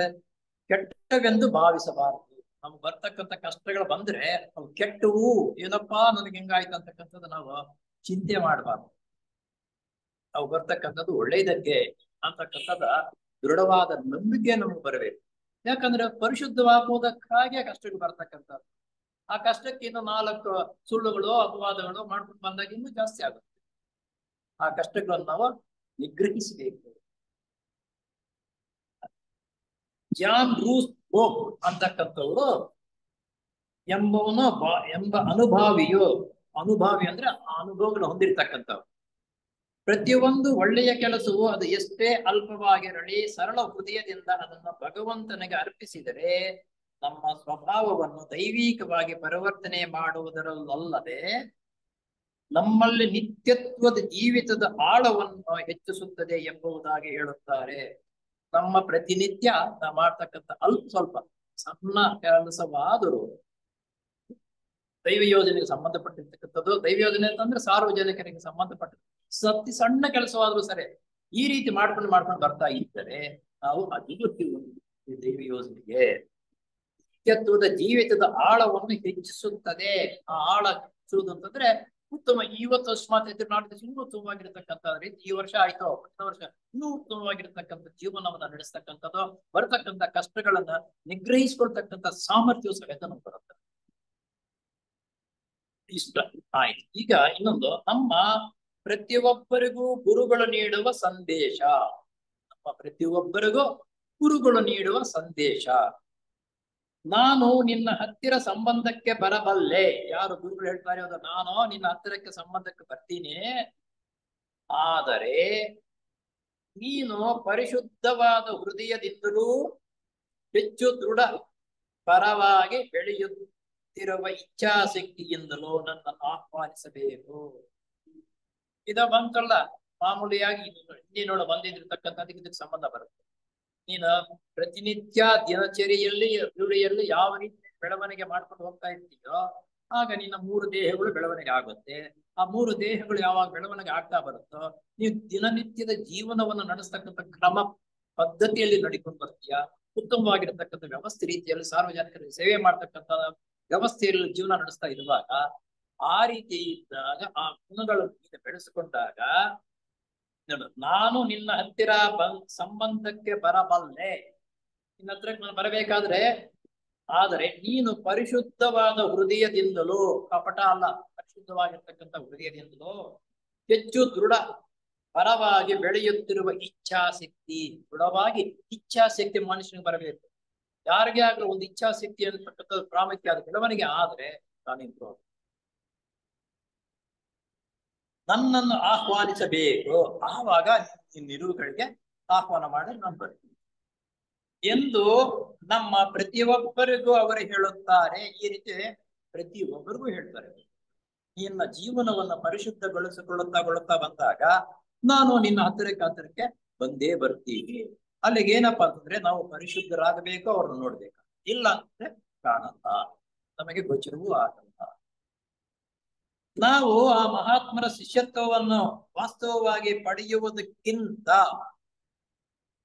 ಕೆಟ್ಟವೆಂದು ಭಾವಿಸಬಾರದು. ನಮ್ಗೆ ಬರ್ತಕ್ಕಂಥ ಕಷ್ಟಗಳು ಬಂದ್ರೆ ಅವು ಕೆಟ್ಟವು, ಏನಪ್ಪಾ ನನಗೆ ಹೆಂಗಾಯ್ತು ಅಂತಕ್ಕಂಥದ್ದು ನಾವು ಚಿಂತೆ ಮಾಡಬಾರ್ದು. ಅವು ಬರ್ತಕ್ಕಂಥದ್ದು ಒಳ್ಳೇದಕ್ಕೆ ಅಂತಕ್ಕಂಥದ ದೃಢವಾದ ನಂಬಿಕೆ ನಮ್ಗೆ ಬರಬೇಕು. ಯಾಕಂದ್ರೆ ಪರಿಶುದ್ಧವಾಗುವುದಕ್ಕಾಗಿ ಕಷ್ಟಗಳು ಬರ್ತಕ್ಕಂಥದ್ದು. ಆ ಕಷ್ಟಕ್ಕೆ ಇನ್ನು 4 ಸುಳ್ಳುಗಳು ಅಪವಾದಗಳು ಮಾಡ್ಕೊಂಡು ಬಂದಾಗ ಇನ್ನೂ ಜಾಸ್ತಿ ಆಗುತ್ತೆ. ಆ ಕಷ್ಟಗಳನ್ನು ನಾವು ನಿಗ್ರಹಿಸಬೇಕು. ಜಾನ್ ರೂಸ್ ಬೋಕ್ ಅಂತಕ್ಕಂಥವ್ರು ಎಂಬ ಅನುಭಾವಿ ಅಂದ್ರೆ ಆ ಅನುಭವಗಳು ಹೊಂದಿರತಕ್ಕಂಥವ್ರು. ಪ್ರತಿಯೊಂದು ಒಳ್ಳೆಯ ಕೆಲಸವು ಅದು ಎಷ್ಟೇ ಅಲ್ಪವಾಗಿರಲಿ ಸರಳ ಹೃದಯದಿಂದ ಅದನ್ನು ಭಗವಂತನಿಗೆ ಅರ್ಪಿಸಿದರೆ ನಮ್ಮ ಸ್ವಭಾವವನ್ನು ದೈವಿಕವಾಗಿ ಪರಿವರ್ತನೆ ಮಾಡುವುದರಲ್ಲದೆ ನಮ್ಮಲ್ಲಿ ನಿತ್ಯತ್ವದ ಜೀವಿತದ ಆಳವನ್ನು ಹೆಚ್ಚಿಸುತ್ತದೆ ಎಂಬುದಾಗಿ ಹೇಳುತ್ತಾರೆ. ನಮ್ಮ ಪ್ರತಿನಿತ್ಯ ನಾವು ಮಾಡ್ತಕ್ಕಂಥ ಸ್ವಲ್ಪ ಸಣ್ಣ ಕೆಲಸವಾದರೂ ದೈವ ಯೋಜನೆಗೆ ಸಂಬಂಧಪಟ್ಟಿರ್ತಕ್ಕಂಥದ್ದು. ದೈವ ಯೋಜನೆ ಅಂತಂದ್ರೆ ಸಾರ್ವಜನಿಕರಿಗೆ ಸಂಬಂಧಪಟ್ಟ ಸಣ್ಣ ಕೆಲಸವಾದ್ರೂ ಸರಿ ಈ ರೀತಿ ಮಾಡ್ಕೊಂಡು ಬರ್ತಾ ಇದ್ದರೆ ನಾವು ಅಭಿವೃದ್ಧಿ ದೈವ ಯೋಜನೆಗೆ ನಿತ್ಯತ್ವದ ಜೀವಿತದ ಆಳವನ್ನು ಹೆಚ್ಚಿಸುತ್ತದೆ. ಆ ಆಳ ಹೆಚ್ಚುವುದು ಅಂತಂದ್ರೆ ಉತ್ತಮ, ಇವತ್ತು ಅಕಸ್ಮಾತ್ ನಾಡಿದ ಇನ್ನೂ ಉತ್ತಮವಾಗಿರ್ತಕ್ಕಂಥ ರೀತಿ ಈ ವರ್ಷ ಆಯ್ತು, ಮುಂದಿನ ವರ್ಷ ಇನ್ನೂ ಉತ್ತಮವಾಗಿರ್ತಕ್ಕಂಥ ಜೀವನವನ್ನ ನಡೆಸ್ತಕ್ಕಂಥದ್ದು, ಬರ್ತಕ್ಕಂಥ ಕಷ್ಟಗಳನ್ನ ನಿಗ್ರಹಿಸ್ಕೊಳ್ತಕ್ಕಂಥ ಸಾಮರ್ಥ್ಯವು ಸಹಿತ ನಮ್ಗೆ ಬರುತ್ತೆ. ಇಷ್ಟ ಆಯ್ತು. ಈಗ ಇನ್ನೊಂದು, ನಮ್ಮ ಪ್ರತಿಯೊಬ್ಬರಿಗೂ ಗುರುಗಳು ನೀಡುವ ಸಂದೇಶ. ನಮ್ಮ ಪ್ರತಿಯೊಬ್ಬರಿಗೂ ಗುರುಗಳು ನೀಡುವ ಸಂದೇಶ. ನಾನು ನಿನ್ನ ಹತ್ತಿರ ಸಂಬಂಧಕ್ಕೆ ಬರಬಲ್ಲೆ. ಯಾರು ಗುರುಗಳು ಹೇಳ್ತಾರೆ ಅದು, ನಾನು ನಿನ್ನ ಹತ್ತಿರಕ್ಕೆ ಸಂಬಂಧಕ್ಕೆ ಬರ್ತೀನಿ, ಆದರೆ ನೀನು ಪರಿಶುದ್ಧವಾದ ಹೃದಯದಿಂದಲೂ ಹೆಚ್ಚು ದೃಢ ಪರವಾಗಿ ಬೆಳೆಯುತ್ತಿರುವ ಇಚ್ಛಾಶಕ್ತಿಯಿಂದಲೂ ನನ್ನನ್ನು ಆಹ್ವಾನಿಸಬೇಕು. ಇದ ಬಂತಲ್ಲ ಮಾಮೂಲಿಯಾಗಿ ಇನ್ನೇನೋಡ ಬಂದಿದ್ದಿರ್ತಕ್ಕಂಥದಕ್ಕೆ ಇದಕ್ಕೆ ಸಂಬಂಧ ಬರುತ್ತೆ. ನೀನು ಪ್ರತಿನಿತ್ಯ ದಿನಚರಿಯಲ್ಲಿ ರೂಢಿಯಲ್ಲಿ ಯಾವ ರೀತಿ ಬೆಳವಣಿಗೆ ಮಾಡ್ಕೊಂಡು ಹೋಗ್ತಾ ಇರ್ತೀಯೋ ಆಗ ನಿನ್ನ 3 ದೇಹಗಳು ಬೆಳವಣಿಗೆ ಆಗುತ್ತೆ. ಆ 3 ದೇಹಗಳು ಯಾವಾಗ ಬೆಳವಣಿಗೆ ಆಗ್ತಾ ಬರುತ್ತೋ ನೀವು ದಿನನಿತ್ಯದ ಜೀವನವನ್ನು ನಡೆಸ್ತಕ್ಕಂಥ ಕ್ರಮ ಪದ್ಧತಿಯಲ್ಲಿ ನಡ್ಕೊಂಡು ಬರ್ತೀಯ. ಉತ್ತಮವಾಗಿರತಕ್ಕಂಥ ವ್ಯವಸ್ಥೆ ರೀತಿಯಲ್ಲಿ ಸಾರ್ವಜನಿಕರಿಗೆ ಸೇವೆ ಮಾಡ್ತಕ್ಕಂಥ ವ್ಯವಸ್ಥೆಯಲ್ಲಿ ಜೀವನ ನಡೆಸ್ತಾ ಇರುವಾಗ ಆ ರೀತಿ ಇದ್ದಾಗ ಆ ಗುಣಗಳನ್ನು ಬೆಳೆಸಿಕೊಂಡಾಗ ನಾನು ನಿನ್ನ ಹತ್ತಿರ ಸಂಬಂಧಕ್ಕೆ ಬರಬಲ್ಲೆ, ನಿನ್ನ ಹತ್ರ ನಾನು ಬರಬೇಕಾದ್ರೆ, ಆದರೆ ನೀನು ಪರಿಶುದ್ಧವಾದ ಹೃದಯದಿಂದಲೂ, ಕಪಟ ಅಲ್ಲ, ಪರಿಶುದ್ಧವಾಗಿರ್ತಕ್ಕಂಥ ಹೃದಯದಿಂದಲೂ ಹೆಚ್ಚು ದೃಢ ಪರವಾಗಿ ಬೆಳೆಯುತ್ತಿರುವ ಇಚ್ಛಾಶಕ್ತಿ, ದೃಢವಾಗಿ ಇಚ್ಛಾಶಕ್ತಿ ಮನುಷ್ಯನಿಗೆ ಬರಬೇಕು. ಯಾರಿಗೆ ಆಗ್ಲೂ ಒಂದು ಇಚ್ಛಾಶಕ್ತಿ ಅಂತಕ್ಕಂಥದ್ದು ಪ್ರಾಮುಖ್ಯ ಆದ ಬೆಳವಣಿಗೆ ಆದ್ರೆ ತಾನಿಂಪ್ರೂವ್. ನನ್ನನ್ನು ಆಹ್ವಾನಿಸಬೇಕು, ಆವಾಗ ನಿರುಗಳಿಗೆ ಆಹ್ವಾನ ಮಾಡಿ ನಾನು ಬರ್ತೀನಿ ಎಂದು ನಮ್ಮ ಪ್ರತಿಯೊಬ್ಬರಿಗೂ ಅವರು ಹೇಳುತ್ತಾರೆ. ಈ ರೀತಿ ಪ್ರತಿಯೊಬ್ಬರಿಗೂ ಹೇಳ್ತಾರೆ. ನಿನ್ನ ಜೀವನವನ್ನು ಪರಿಶುದ್ಧಗೊಳಿಸಿಕೊಳ್ಳುತ್ತಾ ಬಂದಾಗ ನಾನು ನಿನ್ನ ಹತ್ತಿರಕ್ಕೆ ಬಂದೇ ಬರ್ತೀವಿ. ಅಲ್ಲಿಗೆ ಏನಪ್ಪಾ ಅಂತಂದ್ರೆ ನಾವು ಪರಿಶುದ್ಧರಾಗಬೇಕು, ಅವ್ರನ್ನ ನೋಡ್ಬೇಕು. ಇಲ್ಲ ಅಂದ್ರೆ ಕಾಣಲ್ಲ, ನಮಗೆ ಗೋಚರವೂ ಆಗಲ್ಲ. ನಾವು ಆ ಮಹಾತ್ಮರ ಶಿಷ್ಯತ್ವವನ್ನು ವಾಸ್ತವವಾಗಿ ಪಡೆಯುವುದಕ್ಕಿಂತ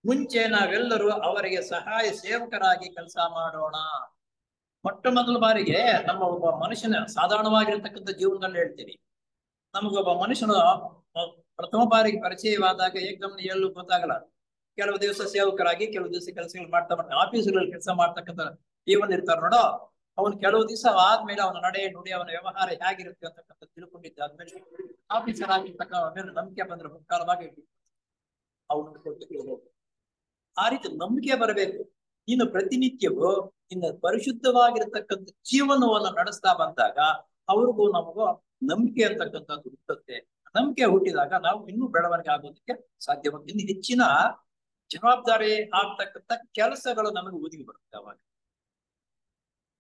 ಮುಂಚೆ ನಾವೆಲ್ಲರೂ ಅವರಿಗೆ ಸಹಾಯ ಸೇವಕರಾಗಿ ಕೆಲಸ ಮಾಡೋಣ. ಮೊಟ್ಟ ಮೊದಲ ಬಾರಿಗೆ ನಮ್ಮ ಒಬ್ಬ ಮನುಷ್ಯನ ಸಾಧಾರಣವಾಗಿರ್ತಕ್ಕಂಥ ಜೀವನದಲ್ಲಿ ಹೇಳ್ತೀನಿ, ನಮಗೊಬ್ಬ ಮನುಷ್ಯನ ಪ್ರಥಮ ಬಾರಿಗೆ ಪರಿಚಯವಾದಾಗ ಏಕದಮ್ನ ಎಲ್ಲೂ ಗೊತ್ತಾಗಲ್ಲ. ಕೆಲವು ದಿವಸ ಸೇವಕರಾಗಿ, ಕೆಲವು ದಿವಸ ಕೆಲಸಗಳು ಮಾಡ್ತಾ ಆಫೀಸ್ಗಳಲ್ಲಿ ಕೆಲಸ ಮಾಡ್ತಕ್ಕಂಥ ಜೀವನ ಇರ್ತಾರೆ ನೋಡೋ, ಅವನು ಕೆಲವು ದಿವಸ ಆದ್ಮೇಲೆ ಅವನ ನಡೆ ನುಡಿ, ಅವನ ವ್ಯವಹಾರ ಹೇಗಿರುತ್ತೆ ಅಂತಕ್ಕಂಥ ತಿಳ್ಕೊಂಡಿದ್ದಾದ್ಮೇಲೆ ಆಫೀಸರ್ ಆಗಿರ್ತಕ್ಕ ಮೇಲೆ ನಂಬಿಕೆ ಬಂದ್ರೆ ಮುಖಾಲವಾಗಿ ಅವನು ಆ ರೀತಿ ನಂಬಿಕೆ ಬರಬೇಕು. ಇನ್ನು ಪ್ರತಿನಿತ್ಯವೂ ಇನ್ನು ಪರಿಶುದ್ಧವಾಗಿರತಕ್ಕಂಥ ಜೀವನವನ್ನು ನಡೆಸ್ತಾ ಬಂದಾಗ ಅವ್ರಿಗೂ ನಮಗೂ ನಂಬಿಕೆ ಅಂತಕ್ಕಂಥದ್ದು ಹುಟ್ಟುತ್ತೆ. ನಂಬಿಕೆ ಹುಟ್ಟಿದಾಗ ನಾವು ಇನ್ನೂ ಬೆಳವಣಿಗೆ ಆಗೋದಕ್ಕೆ ಸಾಧ್ಯವಾಗುತ್ತೆ. ಇನ್ನು ಹೆಚ್ಚಿನ ಜವಾಬ್ದಾರಿ ಆಗ್ತಕ್ಕಂಥ ಕೆಲಸಗಳು ನಮಗೆ ಒದಗಿ ಬರುತ್ತೆ. ಅವಾಗ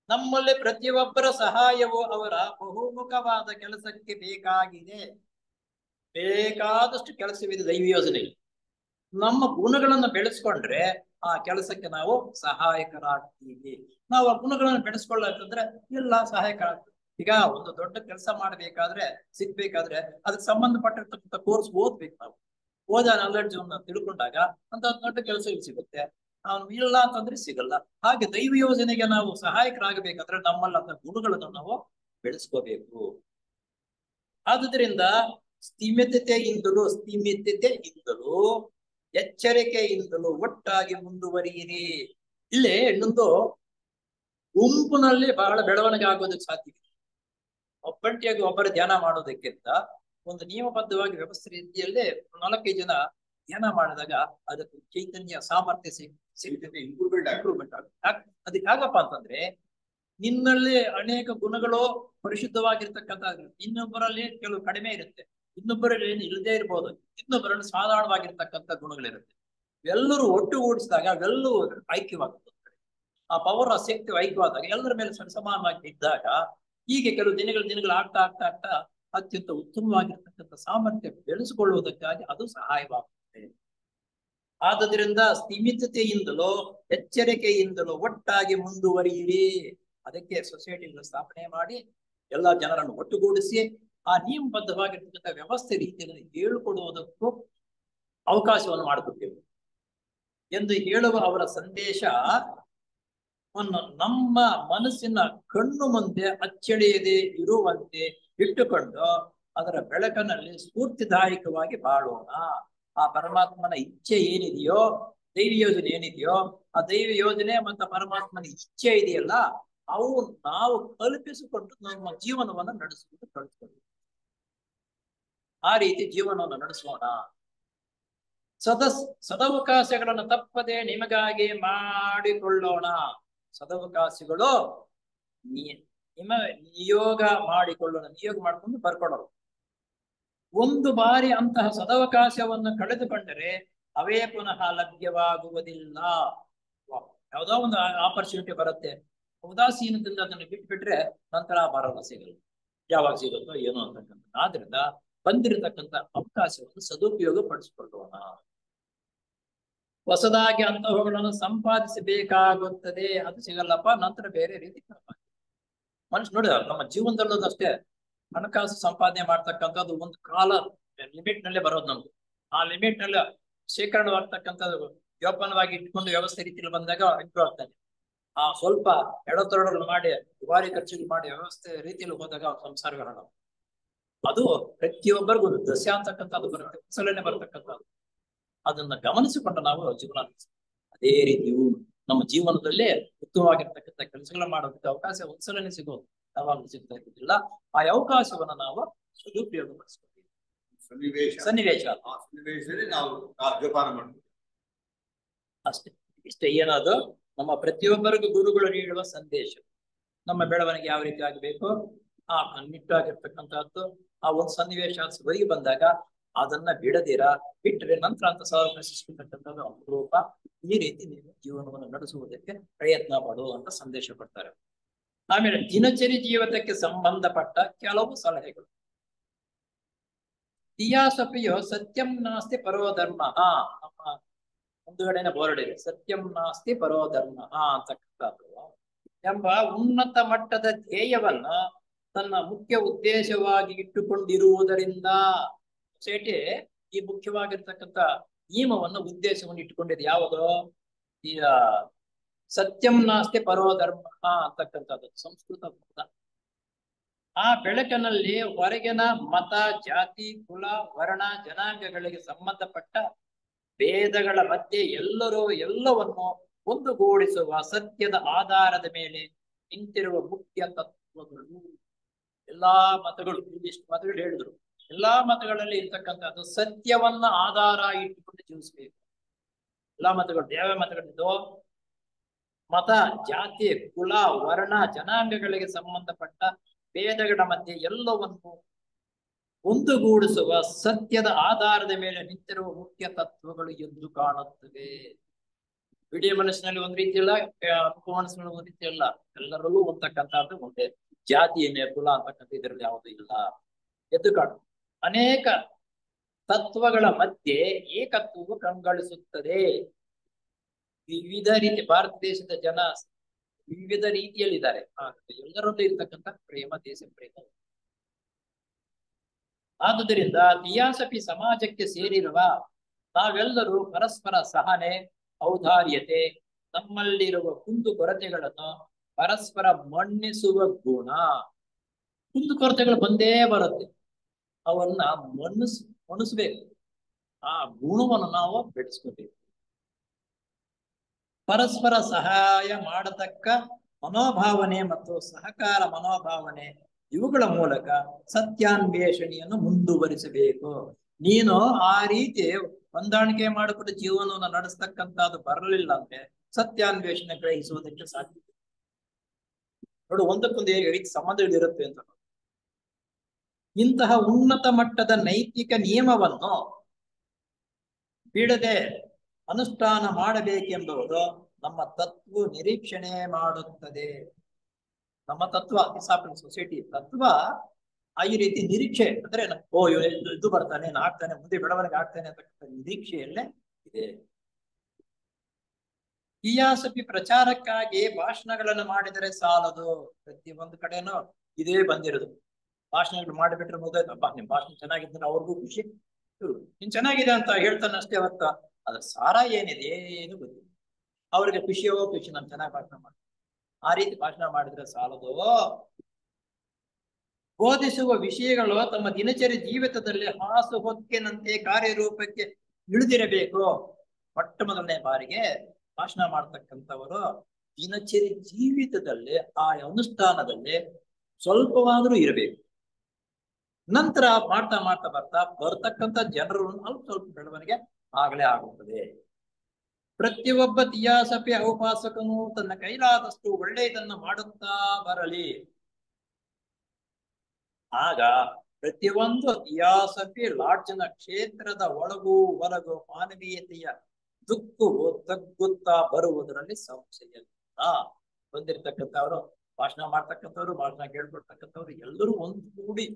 ನಮ್ಮಲ್ಲಿ ಪ್ರತಿಯೊಬ್ಬರ ಸಹಾಯವು ಅವರ ಬಹುಮುಖವಾದ ಕೆಲಸಕ್ಕೆ ಬೇಕಾಗಿದೆ. ಬೇಕಾದಷ್ಟು ಕೆಲಸವಿದೆ ದೈವ ಯೋಜನೆ. ನಮ್ಮ ಗುಣಗಳನ್ನು ಬೆಳೆಸ್ಕೊಂಡ್ರೆ ಆ ಕೆಲಸಕ್ಕೆ ನಾವು ಸಹಾಯಕರಾಗ್ತೀವಿ. ನಾವು ಆ ಗುಣಗಳನ್ನು ಬೆಳೆಸ್ಕೊಳ್ಳಂತಂದ್ರೆ ಎಲ್ಲ ಸಹಾಯಕರಾಗ್ತೀವಿ. ಈಗ ಒಂದು ದೊಡ್ಡ ಕೆಲಸ ಮಾಡ್ಬೇಕಾದ್ರೆ, ಸಿಗ್ಬೇಕಾದ್ರೆ ಅದಕ್ಕೆ ಸಂಬಂಧಪಟ್ಟಿರ್ತಕ್ಕಂಥ ಕೋರ್ಸ್ ಓದ್ಬೇಕು. ನಾವು ಓದ ನಾಲೆಡ್ಜ್ ತಿಳ್ಕೊಂಡಾಗ ಅಂತ ದೊಡ್ಡ ಕೆಲಸ ಸಿಗುತ್ತೆ. ಅವನು ಇಲ್ಲ ಅಂತಂದ್ರೆ ಸಿಗಲ್ಲ. ಹಾಗೆ ದೈವ ಯೋಜನೆಗೆ ನಾವು ಸಹಾಯಕರಾಗಬೇಕಾದ್ರೆ ನಮ್ಮಲ್ಲ ಗುಣಗಳನ್ನು ನಾವು ಬೆಳೆಸ್ಕೋಬೇಕು. ಆದುದರಿಂದ ಸ್ಥಿಮಿತತೆಯಿಂದಲೂ ಎಚ್ಚರಿಕೆಯಿಂದಲೂ ಒಟ್ಟಾಗಿ ಮುಂದುವರಿಯಿರಿ. ಇಲ್ಲೇ ಇನ್ನೊಂದು ಗುಂಪಿನಲ್ಲಿ ಬಹಳ ಬೆಳವಣಿಗೆ ಆಗೋದಕ್ಕೆ ಸಾಧ್ಯ. ಒಬ್ಬಂಟಿಯಾಗಿ ಒಬ್ಬರ ಧ್ಯಾನ ಮಾಡೋದಕ್ಕಿಂತ ಒಂದು ನಿಯಮಬದ್ಧವಾಗಿ ವ್ಯವಸ್ಥೆ ರೀತಿಯಲ್ಲೇ 4-5 ಜನ ಧ್ಯಾನ ಮಾಡಿದಾಗ ಅದಕ್ಕೆ ಚೈತನ್ಯ ಸಾಮರ್ಥ್ಯ ಸಿಗ್ತದೆ, ಇಂಪ್ರೂವ್ಮೆಂಟ್ ಆಗುತ್ತೆ. ಅದಕ್ಕೆ ಯಾಕಪ್ಪ ಅಂತಂದ್ರೆ ನಿನ್ನಲ್ಲಿ ಅನೇಕ ಗುಣಗಳು ಪರಿಶುದ್ಧವಾಗಿರ್ತಕ್ಕಂಥ, ಇನ್ನೊಬ್ಬರಲ್ಲಿ ಕೆಲವು ಕಡಿಮೆ ಇರುತ್ತೆ, ಇನ್ನೊಬ್ಬರಲ್ಲಿ ಏನು ಇಲ್ಲದೆ ಇರ್ಬೋದು, ಇನ್ನೊಬ್ಬರಲ್ಲಿ ಸಾಧಾರಣವಾಗಿರ್ತಕ್ಕಂಥ ಗುಣಗಳಿರುತ್ತೆ. ಎಲ್ಲರೂ ಒಟ್ಟುಗೂಡಿಸಿದಾಗ ಅವೆಲ್ಲವೂ ಐಕ್ಯವಾಗುತ್ತೆ. ಆ ಪವರ್, ಆ ಶಕ್ತಿ ಐಕ್ಯವಾದಾಗ ಎಲ್ಲರ ಮೇಲೆ ಸಮಾನವಾಗಿ ಇದ್ದಾಗ ಹೀಗೆ ಕೆಲವು ದಿನಗಳು ಆಗ್ತಾ ಅತ್ಯಂತ ಉತ್ತಮವಾಗಿರ್ತಕ್ಕಂಥ ಸಾಮರ್ಥ್ಯ ಬೆಳೆಸಿಕೊಳ್ಳುವುದಕ್ಕಾಗಿ ಅದು ಸಹಾಯವಾಗುತ್ತದೆ. ಆದುದರಿಂದ ಸ್ಥಿಮಿತತೆಯಿಂದಲೋ ಎಚ್ಚರಿಕೆಯಿಂದಲೋ ಒಟ್ಟಾಗಿ ಮುಂದುವರಿಯಿರಿ. ಅದಕ್ಕೆ ಸೊಸೈಟಿಗಳ ಸ್ಥಾಪನೆ ಮಾಡಿ ಎಲ್ಲ ಜನರನ್ನು ಒಟ್ಟುಗೂಡಿಸಿ ಆ ನಿಯಮಬದ್ಧವಾಗಿರ್ತಕ್ಕಂಥ ವ್ಯವಸ್ಥೆ ರೀತಿಯಲ್ಲಿ ಹೇಳಿಕೊಡುವುದಕ್ಕೂ ಅವಕಾಶವನ್ನು ಮಾಡಿಕೊಟ್ಟೆವು ಎಂದು ಹೇಳುವ ಅವರ ಸಂದೇಶ ನಮ್ಮ ಮನಸ್ಸಿನ ಕಣ್ಣು ಮುಂದೆ ಅಚ್ಚಳಿಯದೆ ಇರುವಂತೆ ಇಟ್ಟುಕೊಂಡು ಅದರ ಬೆಳಕಿನಲ್ಲಿ ಸ್ಫೂರ್ತಿದಾಯಕವಾಗಿ ಬಾಳೋಣ. ಆ ಪರಮಾತ್ಮನ ಇಚ್ಛೆ ಏನಿದೆಯೋ, ದೈವ ಯೋಜನೆ ಏನಿದೆಯೋ, ಆ ದೈವ ಯೋಜನೆ ಮತ್ತು ಪರಮಾತ್ಮನ ಇಚ್ಛೆ ಇದೆಯಲ್ಲ, ಅವು ನಾವು ಕಲ್ಪಿಸಿಕೊಂಡು ನಮ್ಮ ಜೀವನವನ್ನು ನಡೆಸುವುದು ಕಲಿಸ್ಕೊಂಡು ಆ ರೀತಿ ಜೀವನವನ್ನು ನಡೆಸೋಣ. ಸದವಕಾಶಗಳನ್ನು ತಪ್ಪದೆ ನಿಮಗಾಗಿ ಮಾಡಿಕೊಳ್ಳೋಣ. ಸದವಕಾಶಗಳು ನಿಯೋಗ ಮಾಡ್ಕೊಂಡು ಬರ್ಕೊಳ್ಳೋರು. ಒಂದು ಬಾರಿ ಅಂತಹ ಸದವಕಾಶವನ್ನು ಕಳೆದುಕೊಂಡರೆ ಅವೇ ಪುನಃ ಲಭ್ಯವಾಗುವುದಿಲ್ಲ. ಯಾವುದೋ ಒಂದು ಆಪರ್ಚುನಿಟಿ ಬರುತ್ತೆ, ಉದಾಸೀನದಿಂದ ಅದನ್ನು ಬಿಟ್ಬಿಟ್ರೆ ನಂತರ ಬರಲ್ಲ, ಸಿಗಲ್ಲ. ಯಾವಾಗ ಸಿಗುತ್ತೋ ಏನೋ ಅಂತಕ್ಕಂಥ. ಆದ್ರಿಂದ ಬಂದಿರತಕ್ಕಂಥ ಅವಕಾಶವನ್ನು ಸದುಪಯೋಗ ಪಡಿಸಿಕೊಳ್ಳೋಣ. ಹೊಸದಾಗಿ ಅಂತಹವುಗಳನ್ನು ಸಂಪಾದಿಸಬೇಕಾಗುತ್ತದೆ, ಅದು ಸಿಗಲ್ಲಪ್ಪ, ನಂತರ ಬೇರೆ ರೀತಿ ಮನುಷ್ಯ ನೋಡಿ. ನಮ್ಮ ಜೀವನದಲ್ಲೂ ಅಷ್ಟೇ ಹಣಕಾಸು ಸಂಪಾದನೆ ಮಾಡ್ತಕ್ಕಂಥದ್ದು ಒಂದು ಕಾಲ ಲಿಮಿಟ್ ನಲ್ಲೇ ಬರೋದು. ನಮ್ಗೆ ಆ ಲಿಮಿಟ್ ನಲ್ಲಿ ಶೇಖರಣವಾಗ್ತಕ್ಕಂಥದ್ದು ಜೋಪಾನವಾಗಿ ಇಟ್ಕೊಂಡು ವ್ಯವಸ್ಥೆ ರೀತಿಯಲ್ಲಿ ಬಂದಾಗ ಇಂಪ್ರೂವ್ ಆಗ್ತದೆ. ಆ ಸ್ವಲ್ಪ ಎಡತೊರಡಲು ಮಾಡಿ ದುಬಾರಿ ಖರ್ಚಿಗೆ ಮಾಡಿ ವ್ಯವಸ್ಥೆ ರೀತಿಯಲ್ಲಿ ಹೋದಾಗ ಅವ್ರ ಸಂಸಾರಗಳ ಅದು ಪ್ರತಿಯೊಬ್ಬರಿಗೂ ಒಂದು ದಶ ಅಂತಕ್ಕಂಥದ್ದು ಬರುತ್ತೆ, ಕುಸಲನೆ ಬರತಕ್ಕಂಥದ್ದು. ಅದನ್ನ ಗಮನಿಸಿಕೊಂಡು ನಾವು ಜೀವನ ನಡೆಸ್ಬೇಕು. ಅದೇ ರೀತಿಯು ನಮ್ಮ ಜೀವನದಲ್ಲೇ ಉತ್ತಮವಾಗಿರ್ತಕ್ಕಂಥ ಕೆಲಸಗಳನ್ನ ಮಾಡೋದಕ್ಕೆ ಅವಕಾಶ ಒಂದ್ಸಲನೆ ಸಿಗೋದು, ಯಾವಾಗಲೂ ಸಿಗ್ತಾ ಇರುವುದಿಲ್ಲ. ಆ ಅವಕಾಶವನ್ನ ನಾವು ಸದುಪಯೋಗ ಪಡಿಸ್ತೀವಿ. ಸನ್ನಿವೇಶ ಆ ಸನ್ನಿವೇಶದಲ್ಲಿ ನಾವು ಜೋಪಾನ ಮಾಡ್ತೀವಿ ಅಷ್ಟೇ. ಇಷ್ಟೇ ಏನದು ನಮ್ಮ ಪ್ರತಿಯೊಬ್ಬರಿಗೂ ಗುರುಗಳು ನೀಡುವ ಸಂದೇಶ. ನಮ್ಮ ಬೆಳವಣಿಗೆ ಯಾವ ರೀತಿ ಆಗಬೇಕು ಆ ಕಣ್ಣಿಟ್ಟಾಗಿರ್ತಕ್ಕಂಥದ್ದು. ಆ ಒಂದು ಸನ್ನಿವೇಶ ಬರಿಗೆ ಬಂದಾಗ ಅದನ್ನ ಬಿಟ್ಟರೆ ನಂತರ ಅಂತ ಸೃಷ್ಟಿರ್ತಕ್ಕಂಥದ್ದು ಅಪರೂಪ. ಈ ರೀತಿ ನೀವು ಜೀವನವನ್ನು ನಡೆಸುವುದಕ್ಕೆ ಪ್ರಯತ್ನ ಪಡು ಅಂತ ಸಂದೇಶ ಕೊಡ್ತಾರೆ. ಆಮೇಲೆ ದಿನಚರಿ ಜೀವನಕ್ಕೆ ಸಂಬಂಧಪಟ್ಟ ಕೆಲವು ಸಲಹೆಗಳು. ತಿಯಾಸಪಿಯೋ ಸತ್ಯಂ ನಾಸ್ತಿ ಪರೋ ಧರ್ಮ. ನಮ್ಮ ಮುಂದುಗಡೆನೆ ಬೋರ್ಡ್ ಇದೆ, ಸತ್ಯಂ ನಾಸ್ತಿ ಪರೋ ಧರ್ಮ ಅಂತಕ್ಕಂಥದ್ದು ಎಂಬ ಉನ್ನತ ಮಟ್ಟದ ಧ್ಯೇಯವನ್ನ ತನ್ನ ಮುಖ್ಯ ಉದ್ದೇಶವಾಗಿ ಇಟ್ಟುಕೊಂಡಿರುವುದರಿಂದ ಸೊಸೈಟಿ ಈ ಮುಖ್ಯವಾಗಿರ್ತಕ್ಕಂಥ ನಿಯಮವನ್ನು ಉದ್ದೇಶವನ್ನು ಇಟ್ಟುಕೊಂಡಿದೆ. ಯಾವುದು? ಈ ಸತ್ಯಂ ನಾಸ್ತಿ ಪರೋ ಧರ್ಮ ಅಂತಕ್ಕಂಥದ್ದು ಸಂಸ್ಕೃತ ಪದ. ಆ ಬೆಳಕಿನಲ್ಲಿ ಹೊರಗಿನ ಮತ, ಜಾತಿ, ಕುಲ, ವರ್ಣ, ಜನಾಂಗಗಳಿಗೆ ಸಂಬಂಧಪಟ್ಟ ಭೇದಗಳ ಮಧ್ಯೆ ಎಲ್ಲವನ್ನು ಒಂದುಗೂಡಿಸುವ ಸತ್ಯದ ಆಧಾರದ ಮೇಲೆ ನಿಂತಿರುವ ಮುಖ್ಯ ತತ್ವಗಳು. ಎಲ್ಲಾ ಮತಗಳು, ಇಷ್ಟು ಮತಗಳು ಹೇಳಿದ್ರು, ಎಲ್ಲಾ ಮತಗಳಲ್ಲಿ ಇರ್ತಕ್ಕಂಥದ್ದು ಸತ್ಯವನ್ನ ಆಧಾರ ಇಟ್ಟುಕೊಂಡು ಜೀವಿಸ್ಬೇಕು. ಎಲ್ಲಾ ಮತಗಳು ಯಾವ ಮತಗಳಿದ್ದು? ಮತ, ಜಾತಿ, ಕುಲ, ವರ್ಣ, ಜನಾಂಗಗಳಿಗೆ ಸಂಬಂಧಪಟ್ಟ ಭೇದಗಳ ಮಧ್ಯೆ ಎಲ್ಲವನ್ನು ಒಂದುಗೂಡಿಸುವ ಸತ್ಯದ ಆಧಾರದ ಮೇಲೆ ನಿಂತಿರುವ ಮುಖ್ಯ ತತ್ವಗಳು ಎಂದು ಕಾಣುತ್ತವೆ. ವಿಡಿಯ ಮನಸ್ಸಿನಲ್ಲಿ ಒಂದ್ ರೀತಿ ಇಲ್ಲ, ಮನಸ್ಸಿನಲ್ಲಿ ಒಂದ್ ರೀತಿ ಇಲ್ಲ, ಎಲ್ಲರಲ್ಲೂ ಅಂತಕ್ಕಂಥದ್ದು ಒಂದೇ. ಜಾತಿಯನ್ನೇ ಕುಲ ಅಂತಕ್ಕಂಥ ಇದರಲ್ಲಿ ಯಾವುದೂ ಇಲ್ಲ ಎದ್ದು ಕಾಣು. ಅನೇಕ ತತ್ವಗಳ ಮಧ್ಯೆ ಏಕತ್ವವು ಕಂಗೊಳಿಸುತ್ತದೆ. ವಿವಿಧ ರೀತಿ ಭಾರತ ದೇಶದ ಜನ ವಿವಿಧ ರೀತಿಯಲ್ಲಿದ್ದಾರೆ. ಎಲ್ಲರಲ್ಲೂ ಇರ್ತಕ್ಕಂಥ ಪ್ರೇಮ, ದೇಶ ಪ್ರೇಮ. ಆದುದರಿಂದ ಥಿಯಾಸಫಿ ಸಮಾಜಕ್ಕೆ ಸೇರಿರುವ ನಾವೆಲ್ಲರೂ ಪರಸ್ಪರ ಸಹನೆ, ಔದಾರ್ಯತೆ, ನಮ್ಮಲ್ಲಿರುವ ಕುಂದು ಕೊರತೆಗಳನ್ನು ಪರಸ್ಪರ ಮನ್ನಿಸುವ ಗುಣ. ಕುಂದು ಕೊರತೆಗಳು ಬಂದೇ ಬರುತ್ತೆ, ಅವನ್ನ ಮನ್ನಿಸ್ಬೇಕು. ಆ ಗುಣವನ್ನು ನಾವು ಬೆಳೆಸ್ಕೋಬೇಕು. ಪರಸ್ಪರ ಸಹಾಯ ಮಾಡತಕ್ಕ ಮನೋಭಾವನೆ ಮತ್ತು ಸಹಕಾರ ಮನೋಭಾವನೆ, ಇವುಗಳ ಮೂಲಕ ಸತ್ಯಾನ್ವೇಷಣೆಯನ್ನು ಮುಂದುವರಿಸಬೇಕು. ನೀನು ಆ ರೀತಿ ಹೊಂದಾಣಿಕೆ ಮಾಡಿಕೊಂಡು ಜೀವನವನ್ನು ನಡೆಸ್ತಕ್ಕಂಥದ್ದು ಬರಲಿಲ್ಲ ಅಂದ್ರೆ ಸತ್ಯಾನ್ವೇಷಣೆ ಗ್ರಹಿಸುವುದಕ್ಕೆ ಸಾಧ್ಯ. ನೋಡು, ಒಂದಕ್ಕೊಂದು ರೀತಿ ಸಂಬಂಧಗಳಿರುತ್ತೆ ಅಂತ. ಇಂತಹ ಉನ್ನತ ಮಟ್ಟದ ನೈತಿಕ ನಿಯಮವನ್ನು ಬಿಡದೆ ಅನುಷ್ಠಾನ ಮಾಡಬೇಕೆಂಬುದು ನಮ್ಮ ತತ್ವ ನಿರೀಕ್ಷಣೆ ಮಾಡುತ್ತದೆ. ನಮ್ಮ ತತ್ವ, ಡಿಸಾಪಿಲ್ ಸೊಸೈಟಿ ತತ್ವ ಈ ರೀತಿ ನಿರೀಕ್ಷೆ ಅಂದ್ರೆ ಇದು ಬರ್ತಾನೆ, ಆಗ್ತಾನೆ, ಮುಂದೆ ಬೆಳವಣಿಗೆ ಆಗ್ತಾನೆ ಅಂತಕ್ಕಂಥ ನಿರೀಕ್ಷೆಯಲ್ಲೇ ಇದೆ. ಥಿಯಾಸಫಿ ಪ್ರಚಾರಕ್ಕಾಗಿ ಭಾಷಣಗಳನ್ನು ಮಾಡಿದರೆ ಸಾಲದು. ಪ್ರತಿಯೊಂದು ಕಡೆನೂ ಇದೇ ಬಂದಿರೋದು. ಭಾಷಣಗಳು ಮಾಡಿಬಿಟ್ರೆ ಮುಗಿದೋಯ್ತಪ್ಪ, ನಿಮ್ ಭಾಷಣ ಚೆನ್ನಾಗಿದ್ರೆ ಅವ್ರಿಗೂ ಖುಷಿ, ನೀನ್ ಚೆನ್ನಾಗಿದೆ ಅಂತ ಹೇಳ್ತಾನೆ ಅಷ್ಟೇ ಹೊತ್ತ ಅದ್ರ ಸಾರ ಏನಿದೆ ಏನು ಗೊತ್ತಿಲ್ಲ. ಅವ್ರಿಗೆ ಖುಷಿಯೋ ಖುಷಿ, ನಾನು ಚೆನ್ನಾಗಿ ಭಾಷಣ ಮಾಡಿ. ಆ ರೀತಿ ಭಾಷಣ ಮಾಡಿದ್ರೆ ಸಾಲದು. ಬೋಧಿಸುವ ವಿಷಯಗಳು ತಮ್ಮ ದಿನಚರಿ ಜೀವಿತದಲ್ಲಿ ಹಾಸು ಹೊಕ್ಕಿನಂತೆ ಕಾರ್ಯರೂಪಕ್ಕೆ ಇಳಿದಿರಬೇಕು. ಮೊಟ್ಟ ಮೊದಲನೇ ಬಾರಿಗೆ ಭಾಷಣ ಮಾಡ್ತಕ್ಕಂಥವರು ದಿನಚರಿ ಜೀವಿತದಲ್ಲಿ ಆ ಅನುಷ್ಠಾನದಲ್ಲಿ ಸ್ವಲ್ಪವಾದ್ರೂ ಇರಬೇಕು. ನಂತರ ಮಾಡ್ತಾ ಮಾಡ್ತಾ ಬರ್ತಕ್ಕಂಥ ಜನರು ಅಲ್ಪ ಸ್ವಲ್ಪ ಬೆಳವಣಿಗೆ ಆಗಲೇ ಆಗುತ್ತದೆ. ಪ್ರತಿಯೊಬ್ಬ ಥಿಯಾಸಫಿ ಉಪಾಸಕನು ತನ್ನ ಕೈಲಾದಷ್ಟು ಒಳ್ಳೆಯದನ್ನು ಮಾಡುತ್ತಾ ಬರಲಿ. ಆಗ ಪ್ರತಿಯೊಂದು ಥಿಯಾಸಫಿ ಲಾಡ್ಜ್ನ ಕ್ಷೇತ್ರದ ಒಳಗೂ ಹೊರಗೂ ಮಾನವೀಯತೆಯ ದುಃಖವು ತಗ್ಗುತ್ತಾ ಬರುವುದರಲ್ಲಿ ಸಂಶಯ ಇಲ್ಲ. ಬಂದಿರ್ತಕ್ಕಂಥವ್ರು, ಭಾಷಣ ಮಾಡ್ತಕ್ಕಂಥವ್ರು, ಭಾಷಣ ಕೇಳ್ಕೊಡ್ತಕ್ಕಂಥವ್ರು ಎಲ್ಲರೂ ಒಂದು ಕೂಡಿ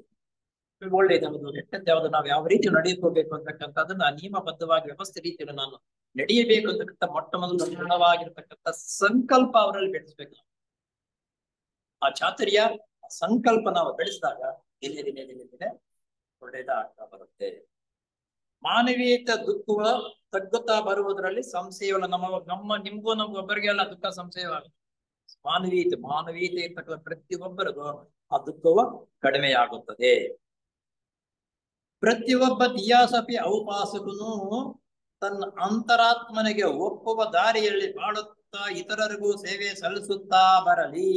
ಒಳ್ಳೆಯದು ಕೆಟ್ಟದ್ದು ಯಾವ್ದು, ನಾವು ಯಾವ ರೀತಿ ನಡೆಯಬೇಕು ಅಂತಕ್ಕಂಥದ್ದನ್ನ ನಿಯಮಬದ್ಧವಾಗಿ ವ್ಯವಸ್ಥೆ ರೀತಿಯಲ್ಲಿ ನಾನು ನಡೆಯಬೇಕು ಅಂತಕ್ಕಂಥ ಮೊಟ್ಟ ಮೊದಲು ದೃಢವಾಗಿರ್ತಕ್ಕಂಥ ಸಂಕಲ್ಪ ಅವರಲ್ಲಿ ಬೆಳೆಸ್ಬೇಕು. ಆ ಚಾತುರ್ಯ, ಸಂಕಲ್ಪ ನಾವು ಬೆಳೆಸಿದಾಗ ದಿನೇ ದಿನೇ ದಿನೇ ದಿನೇ ಒಳ್ಳೆಯದಾಗ್ತಾ ಬರುತ್ತೆ. ಮಾನವೀಯತೆ ದುಃಖವ ತಗ್ಗುತ್ತಾ ಬರುವುದರಲ್ಲಿ ಸಂಶಯವಿಲ್ಲ. ನಿಮ್ಗೂ ನಮ್ಗೊಬ್ಬರಿಗೆಲ್ಲ ದುಃಖ ಸಂಶಯವಾಗುತ್ತೆ. ಮಾನವೀಯತೆ ಇರ್ತಕ್ಕಂಥ ಪ್ರತಿಯೊಬ್ಬರಿಗೂ ಆ ದುಃಖವು ಕಡಿಮೆಯಾಗುತ್ತದೆ. ಪ್ರತಿಯೊಬ್ಬ ತಿಯಾಸಪಿ ಔಪಾಸಕನು ತನ್ನ ಅಂತರಾತ್ಮನಿಗೆ ಒಪ್ಪುವ ದಾರಿಯಲ್ಲಿ ಬಾಳುತ್ತಾ ಇತರರಿಗೂ ಸೇವೆ ಸಲ್ಲಿಸುತ್ತಾ ಬರಲಿ.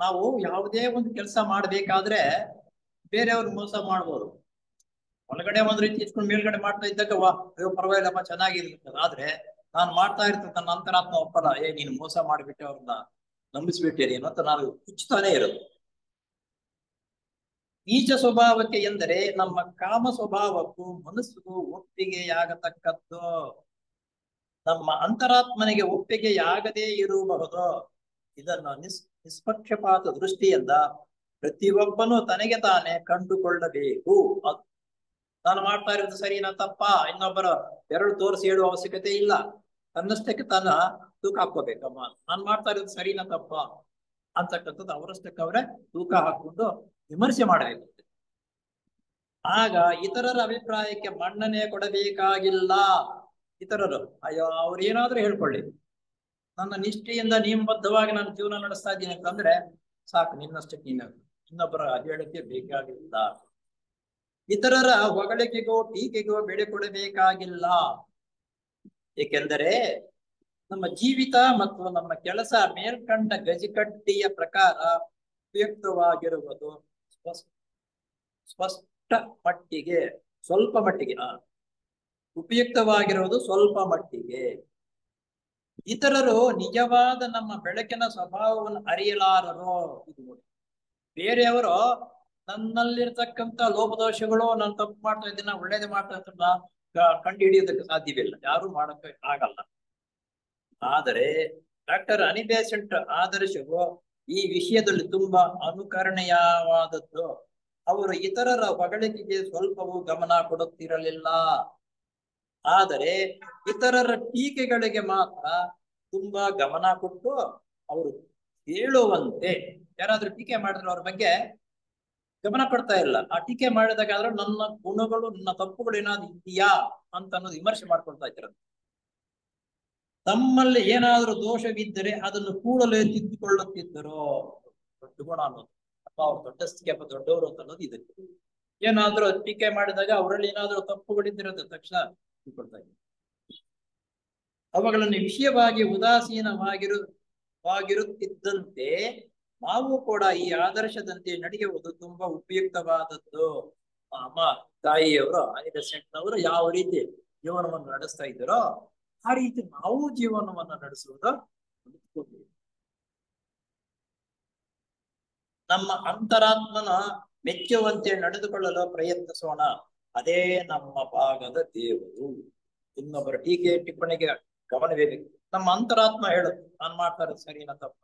ನಾವು ಯಾವುದೇ ಒಂದು ಕೆಲಸ ಮಾಡ್ಬೇಕಾದ್ರೆ ಬೇರೆಯವ್ರು ಮೋಸ ಮಾಡ್ಬೋದು. ಒಳಗಡೆ ಒಂದ್ ರೀತಿ ಇಟ್ಕೊಂಡು ಮೇಲ್ಗಡೆ ಮಾಡ್ತಾ ಇದ್ದಾಗ ಅಯ್ಯೋ ಪರವಾಗಿಲ್ಲಪ್ಪ ಚೆನ್ನಾಗಿರ್ತದೆ. ಆದ್ರೆ ನಾನು ಮಾಡ್ತಾ ಇರ್ತದೆ ನನ್ನ ಅಂತರಾತ್ಮ ಒಪ್ಪಲ್ಲ, ನೀನು ಮೋಸ ಮಾಡಿಬಿಟ್ಟೆ, ಅವ್ರನ್ನ ನಂಬಿಸ್ಬಿಟ್ಟೇರಿ ಅಂತ ನಾನು ಹುಚ್ಚುತ್ತಾನೆ ಇರೋದು. ನೀಚ ಸ್ವಭಾವಕ್ಕೆ ಎಂದರೆ ನಮ್ಮ ಕಾಮ ಸ್ವಭಾವಕ್ಕೂ ಮನಸ್ಸಿಗೂ ಒಪ್ಪಿಗೆಯಾಗತಕ್ಕದ್ದು. ನಮ್ಮ ಅಂತರಾತ್ಮನಿಗೆ ಒಪ್ಪಿಗೆಯಾಗದೇ ಇರಬಹುದು. ಇದನ್ನು ನಿಷ್ಪಕ್ಷಪಾತ ದೃಷ್ಟಿಯಿಂದ ಪ್ರತಿಯೊಬ್ಬನು ತನಗೆ ತಾನೇ ಕಂಡುಕೊಳ್ಳಬೇಕು. ನಾನು ಮಾಡ್ತಾ ಇರೋದು ಸರಿನಾ ತಪ್ಪ ಇನ್ನೊಬ್ಬರ ಬೆರಳು ತೋರಿಸಿ ಹೇಳುವ ಅವಶ್ಯಕತೆ ಇಲ್ಲ. ತನ್ನಷ್ಟಕ್ಕೆ ತಾನ ತೂಕ ಹಾಕೋಬೇಕಮ್ಮ, ನಾನು ಮಾಡ್ತಾ ಇರೋದು ಸರಿನಾ ತಪ್ಪ ಅಂತಕ್ಕಂಥದ್ದು ಅವರಷ್ಟಕ್ಕೆ ಅವರೇ ತೂಕ ಹಾಕೊಂಡು ವಿಮರ್ಶೆ ಮಾಡಬೇಕು. ಆಗ ಇತರರ ಅಭಿಪ್ರಾಯಕ್ಕೆ ಮನ್ನಣೆ ಕೊಡಬೇಕಾಗಿಲ್ಲ. ಇತರರು ಅಯ್ಯೋ ಅವ್ರು ಏನಾದ್ರೂ ಹೇಳ್ಕೊಳ್ಳಿ, ನನ್ನ ನಿಷ್ಠೆಯಿಂದ ನಿಯಮಬದ್ಧವಾಗಿ ನಾನು ಜೀವನ ನಡೆಸ್ತಾ ಇದ್ದೀನಿ ಅಂತಂದ್ರೆ ಸಾಕು, ನಿನ್ನಷ್ಟಕ್ಕೆ ನೀನು, ಇನ್ನೊಬ್ಬರ ಹೇಳಕ್ಕೆ ಬೇಕಾಗಿಲ್ಲ. ಇತರರ ಹೊಗಳಿಕೆಗೋ ಟೀಕೆಗೋ ಬೆಲೆ ಕೊಡಬೇಕಾಗಿಲ್ಲ. ಏಕೆಂದರೆ ನಮ್ಮ ಜೀವಿತ ಮತ್ತು ನಮ್ಮ ಕೆಲಸ ಮೇಲ್ಕಂಡ ಗಜಿಕಟ್ಟಿಯ ಪ್ರಕಾರ ಉಪಯುಕ್ತವಾಗಿರುವುದು ಸ್ವಲ್ಪ ಮಟ್ಟಿಗೆ ಉಪಯುಕ್ತವಾಗಿರುವುದು ಸ್ವಲ್ಪ ಮಟ್ಟಿಗೆ. ಇತರರು ನಿಜವಾದ ನಮ್ಮ ಬೆಳಕಿನ ಸ್ವಭಾವವನ್ನು ಅರಿಯಲಾರರು. ಇದು ಬೇರೆಯವರು ನನ್ನಲ್ಲಿರ್ತಕ್ಕಂಥ ಲೋಪದೋಷಗಳು, ನಾನು ತಪ್ಪು ಮಾಡ್ತಾ ಇದ್ದೀನಿ, ಒಳ್ಳೇದು ಮಾಡ್ತಾ ಇದ್ದ ಕಂಡು ಹಿಡಿಯೋದಕ್ಕೆ ಸಾಧ್ಯವಿಲ್ಲ, ಯಾರು ಮಾಡಕ್ಕೆ ಆಗಲ್ಲ. ಆದರೆ ಡಾಕ್ಟರ್ ಅನಿ ಬೆಸೆಂಟ್ ಆದರ್ಶವು ಈ ವಿಷಯದಲ್ಲಿ ತುಂಬಾ ಅನುಕರಣೀಯವಾದದ್ದು. ಅವರು ಇತರರ ಹೊಗಳಿಕೆಗೆ ಸ್ವಲ್ಪವೂ ಗಮನ ಕೊಡುತ್ತಿರಲಿಲ್ಲ, ಆದರೆ ಇತರರ ಟೀಕೆಗಳಿಗೆ ಮಾತ್ರ ತುಂಬಾ ಗಮನ ಕೊಟ್ಟು ಅವರು ಹೇಳುವಂತೆ. ಯಾರಾದ್ರೂ ಟೀಕೆ ಮಾಡಿದ್ರೆ ಅವ್ರ ಬಗ್ಗೆ ಗಮನ ಕೊಡ್ತಾ ಇಲ್ಲ. ಆ ಟೀಕೆ ಮಾಡಿದಾಗ ಆದ್ರೂ ನನ್ನ ಗುಣಗಳು, ನನ್ನ ತಪ್ಪುಗಳು ಏನಾದ್ರು ಇದೆಯಾ ಅಂತ ಅನ್ನೋದು ವಿಮರ್ಶೆ ಮಾಡ್ಕೊಳ್ತಾ ಇದ್ದಾರೆ. ತಮ್ಮಲ್ಲಿ ಏನಾದ್ರೂ ದೋಷವಿದ್ದರೆ ಅದನ್ನು ಕೂಡಲೇ ತಿದ್ದುಕೊಳ್ಳುತ್ತಿದ್ದರು. ದೊಡ್ಡ ಗುಣ ಅನ್ನೋದು, ಅಥವಾ ಅವ್ರು ದೊಡ್ಡವರು ಅಂತ ಅನ್ನೋದು ಇದಕ್ಕೆ. ಏನಾದ್ರೂ ಟೀಕೆ ಮಾಡಿದಾಗ ಅವರಲ್ಲಿ ಏನಾದ್ರೂ ತಪ್ಪುಗಳಿದ್ದಿರೋದು ತಕ್ಷಣ ತಿದ್ದುಕೊಳ್ತಾ ಇದ್ದಾರೆ. ಅವುಗಳನ್ನು ವಿಷಯವಾಗಿ ಉದಾಸೀನವಾಗಿರುತ್ತಿದ್ದಂತೆ ನಾವು ಕೂಡ ಈ ಆದರ್ಶದಂತೆ ನಡೆಯುವುದು ತುಂಬಾ ಉಪಯುಕ್ತವಾದದ್ದು. ಅಮ್ಮ ತಾಯಿಯವರು ಅನಿ ಬೆಸೆಂಟ್ನವರು ಯಾವ ರೀತಿ ಜೀವನವನ್ನು ನಡೆಸ್ತಾ ಇದ್ದಾರೋ ಆ ರೀತಿ ನಾವು ಜೀವನವನ್ನು ನಡೆಸುವುದು ನಮ್ಮ ಅಂತರಾತ್ಮನ ಮೆಚ್ಚುವಂತೆ ನಡೆದುಕೊಳ್ಳಲು ಪ್ರಯತ್ನಿಸೋಣ. ಅದೇ ನಮ್ಮ ಭಾಗದ ದೇವರು. ಇನ್ನೊಬ್ಬರ ಟೀಕೆ ಟಿಪ್ಪಣಿಗೆ ಗಮನವೇಬೇಕು. ನಮ್ಮ ಅಂತರಾತ್ಮ ಹೇಳುತ್ತೆ, ನಾನ್ ಮಾಡ್ತಾ ಇರೋದು ಸರಿನಾ ತಪ್ಪ,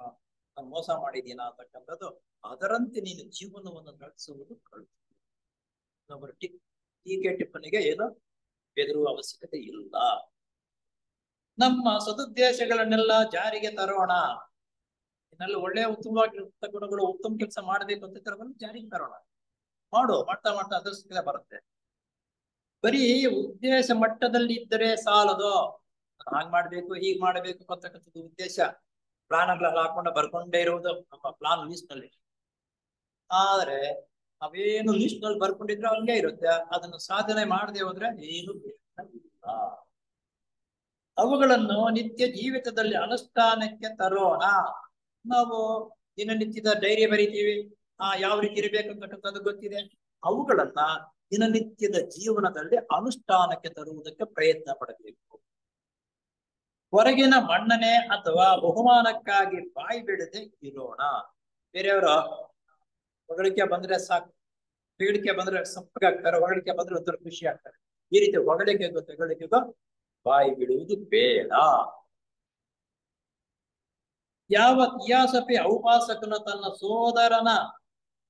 ನಾನು ಮೋಸ ಮಾಡಿದ್ದೀನ ಅಂತಕ್ಕಂಥದ್ದು. ಅದರಂತೆ ನೀನು ಜೀವನವನ್ನು ನಡೆಸುವುದು ಕಳು. ಇನ್ನೊಬ್ಬರ ಟೀಕೆ ಟಿಪ್ಪಣಿಗೆ ಏನು ಬೆದರುವ ಅವಶ್ಯಕತೆ ಇಲ್ಲ. ನಮ್ಮ ಸದುದ್ದೇಶಗಳನ್ನೆಲ್ಲ ಜಾರಿಗೆ ತರೋಣ. ಇದನ್ನೆಲ್ಲ ಒಳ್ಳೆಯ ಉತ್ತಮವಾಗಿರುತ್ತ ಗುಣಗಳು, ಉತ್ತಮ ಕೆಲಸ ಮಾಡಬೇಕು ಅಂತ ತರವನ್ನು ಜಾರಿಗೆ ತರೋಣ. ಮಾಡ್ತಾ ಅದೃಷ್ಟಕ್ಕೆ ಬರುತ್ತೆ. ಬರೀ ಉದ್ದೇಶ ಮಟ್ಟದಲ್ಲಿ ಇದ್ದರೆ ಸಾಲದು. ಹಾಗೆ ಮಾಡ್ಬೇಕು, ಹೀಗೆ ಮಾಡ್ಬೇಕು ಅಂತಕ್ಕಂಥದ್ದು ಉದ್ದೇಶ ಪ್ಲಾನ್ಗಳೆಲ್ಲ ಹಾಕೊಂಡು ಬರ್ಕೊಂಡೇ ಇರುವುದು ನಮ್ಮ ಪ್ಲಾನ್ ಲಿಸ್ಟ್ ನಲ್ಲಿ. ಆದ್ರೆ ಅವೇನು ಲಿಸ್ಟ್ ನಲ್ಲಿ ಬರ್ಕೊಂಡಿದ್ರೆ ಹಂಗೆ ಇರುತ್ತೆ. ಅದನ್ನು ಸಾಧನೆ ಮಾಡದೆ ಹೋದ್ರೆ ಏನು ಇಲ್ಲ. ಅವುಗಳನ್ನು ನಿತ್ಯ ಜೀವಿತದಲ್ಲಿ ಅನುಷ್ಠಾನಕ್ಕೆ ತರೋಣ. ನಾವು ದಿನನಿತ್ಯದ ಡೈರಿ ಬರೀತೀವಿ, ಯಾವ ರೀತಿ ಇರಬೇಕು ಅಂತಕ್ಕಂಥದ್ದು ಗೊತ್ತಿದೆ. ಅವುಗಳನ್ನ ದಿನನಿತ್ಯದ ಜೀವನದಲ್ಲಿ ಅನುಷ್ಠಾನಕ್ಕೆ ತರುವುದಕ್ಕೆ ಪ್ರಯತ್ನ ಪಡಬೇಕು. ಹೊರಗಿನ ಮನ್ನಣೆ ಅಥವಾ ಬಹುಮಾನಕ್ಕಾಗಿ ಬಾಯಿ ಬಿಡದೆ ಇರೋಣ. ಬೇರೆಯವರ ಹೊಗಳಿಕೆ ಬಂದ್ರೆ ಸಾಕು, ಬೇಡಿಕೆ ಬಂದ್ರೆ ಸಪ್ಪಗಾಗ್ತಾರೆ, ಹೊಗಳಿಕೆ ಬಂದ್ರೆ ಒಂಥರ ಖುಷಿ ಆಗ್ತಾರೆ. ಈ ರೀತಿ ಹೊಗಳಿಕೆಗೂ ತೆಗಳಿಕೆಗೂ ಬಾಯಿ ಬಿಡುವುದು ಬೇಡ. ಯಾವ ತಿಯಾಸಪಿ ಔಪಾಸಕನು ತನ್ನ ಸೋದರನ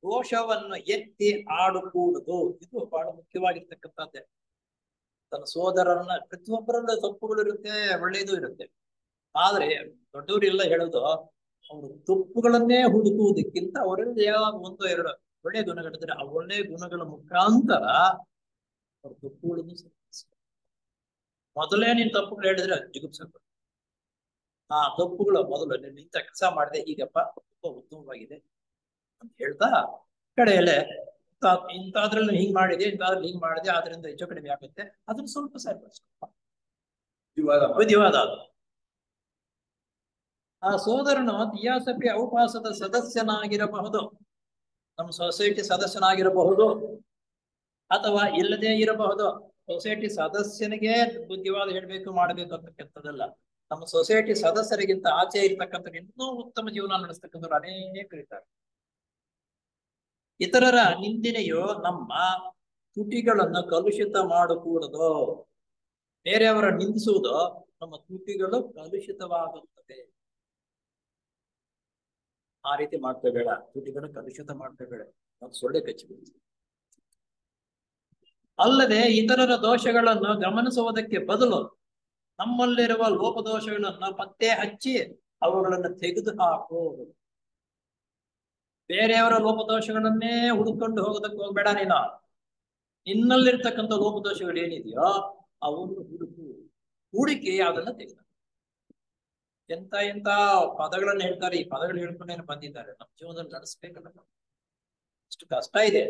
ದೋಷವನ್ನು ಎತ್ತಿ ಆಡುಕೂಡುದು. ಇದು ಬಹಳ ಮುಖ್ಯವಾಗಿರ್ತಕ್ಕಂಥದ್ದೇ. ತನ್ನ ಸೋದರನ, ಪ್ರತಿಯೊಬ್ಬರಲ್ಲ ತಪ್ಪುಗಳು ಇರುತ್ತೆ, ಒಳ್ಳೆಯದು ಇರುತ್ತೆ. ಆದ್ರೆ ದೊಡ್ಡವರೆಲ್ಲ ಹೇಳೋದು ಅವರು ತಪ್ಪುಗಳನ್ನೇ ಹುಡುಕುವುದಕ್ಕಿಂತ ಅವರಲ್ಲಿ ಯಾವಾಗ ಒಂದು ಎರಡು ಒಳ್ಳೆಯ ಗುಣಗಳಿದ್ರೆ ಆ ಒಳ್ಳೆಯ ಗುಣಗಳ ಮುಖಾಂತರ ಅವ್ರ ತಪ್ಪುಗಳನ್ನು ಸರಿಪಡಿಸ. ಮೊದಲೇ ನೀನ್ ತಪ್ಪುಗಳು ಹೇಳಿದ್ರೆ ಜಿಗುಪ್ಸೆ. ಆ ತಪ್ಪುಗಳು ಮೊದಲು ನೀನು ಇಂಥ ಕೆಲಸ ಮಾಡಿದೆ ಈಗಪ್ಪ ತುಂಬಾ ಉತ್ತಮವಾಗಿದೆ ಅಂತ ಹೇಳ್ತಾ ಕಡೆಯಲ್ಲೇ ಇಂಥದ್ರಲ್ಲಿ ಹಿಂಗ್ ಮಾಡಿದೆ ಇಂಥದ್ರಲ್ಲಿ ಹಿಂಗ್ ಮಾಡಿದೆ ಆದ್ರಿಂದ ಹೆಚ್ಚು ಕಡಿಮೆ ಆಗುತ್ತೆ ಅದನ್ನ ಸ್ವಲ್ಪ ಸರಿಪಡಿಸ್ಕೊ ವಿಧಿವಾದ ಅದು. ಆ ಸೋದರನು ಥಿಯಾಸಫಿ ಔಪಾಸದ ಸದಸ್ಯನಾಗಿರಬಹುದು, ನಮ್ಮ ಸೊಸೈಟಿ ಸದಸ್ಯನಾಗಿರಬಹುದು ಅಥವಾ ಇಲ್ಲದೆ ಇರಬಹುದು. ಸೊಸೈಟಿ ಸದಸ್ಯನಿಗೆ ಬುದ್ಧಿವಾದ ಹೇಳ್ಬೇಕು ಮಾಡ್ಬೇಕು ಅಂತಕ್ಕಂಥದ್ದಲ್ಲ. ನಮ್ಮ ಸೊಸೈಟಿ ಸದಸ್ಯರಿಗಿಂತ ಆಚೆ ಇರ್ತಕ್ಕಂಥ ಇನ್ನೂ ಉತ್ತಮ ಜೀವನ ನಡೆಸ್ತಕ್ಕಂಥವ್ರು ಅನೇಕರಿದ್ದಾರೆ. ಇತರರ ನಿಂದನೆಯು ನಮ್ಮ ತುಟಿಗಳನ್ನು ಕಲುಷಿತ ಮಾಡಕೂಡದು. ಬೇರೆಯವರ ನಿಂದಿಸುವುದು ನಮ್ಮ ತುಟಿಗಳು ಕಲುಷಿತವಾಗುತ್ತದೆ. ಆ ರೀತಿ ಮಾಡ್ಕೋಬೇಡ, ತುಟಿಗಳು ಕಲುಷಿತ ಮಾಡ್ಕೋಬೇಡ, ನಾವು ಸೊಳ್ಳೆ ಕಚ್ಚಿಬಿಡ್ತೀವಿ. ಅಲ್ಲದೆ ಇತರರ ದೋಷಗಳನ್ನು ಗಮನಿಸುವುದಕ್ಕೆ ಬದಲು ನಮ್ಮಲ್ಲಿರುವ ಲೋಪದೋಷಗಳನ್ನು ಪತ್ತೆ ಹಚ್ಚಿ ಅವುಗಳನ್ನು ತೆಗೆದು ಹಾಕು. ಬೇರೆಯವರ ಲೋಪದೋಷಗಳನ್ನೇ ಹುಡುಕೊಂಡು ಹೋಗೋದಕ್ಕೆ ಹೋಗ್ಬೇಡ. ನೀನು ನಿನ್ನಲ್ಲಿರ್ತಕ್ಕಂಥ ಲೋಪದೋಷಗಳು ಏನಿದೆಯೋ ಅವನ್ನು ಹುಡುಕಿ ಅದನ್ನ ತೆಗೆದ. ಎಂತ ಪದಗಳನ್ನ ಹೇಳ್ತಾರೆ. ಈ ಪದಗಳು ಹೇಳ್ಕೊಂಡೇನು ಬಂದಿದ್ದಾರೆ. ನಮ್ಮ ಜೀವನದಲ್ಲಿ ನಡೆಸ್ಬೇಕಲ್ಲ, ಇಷ್ಟು ಕಷ್ಟ ಇದೆ.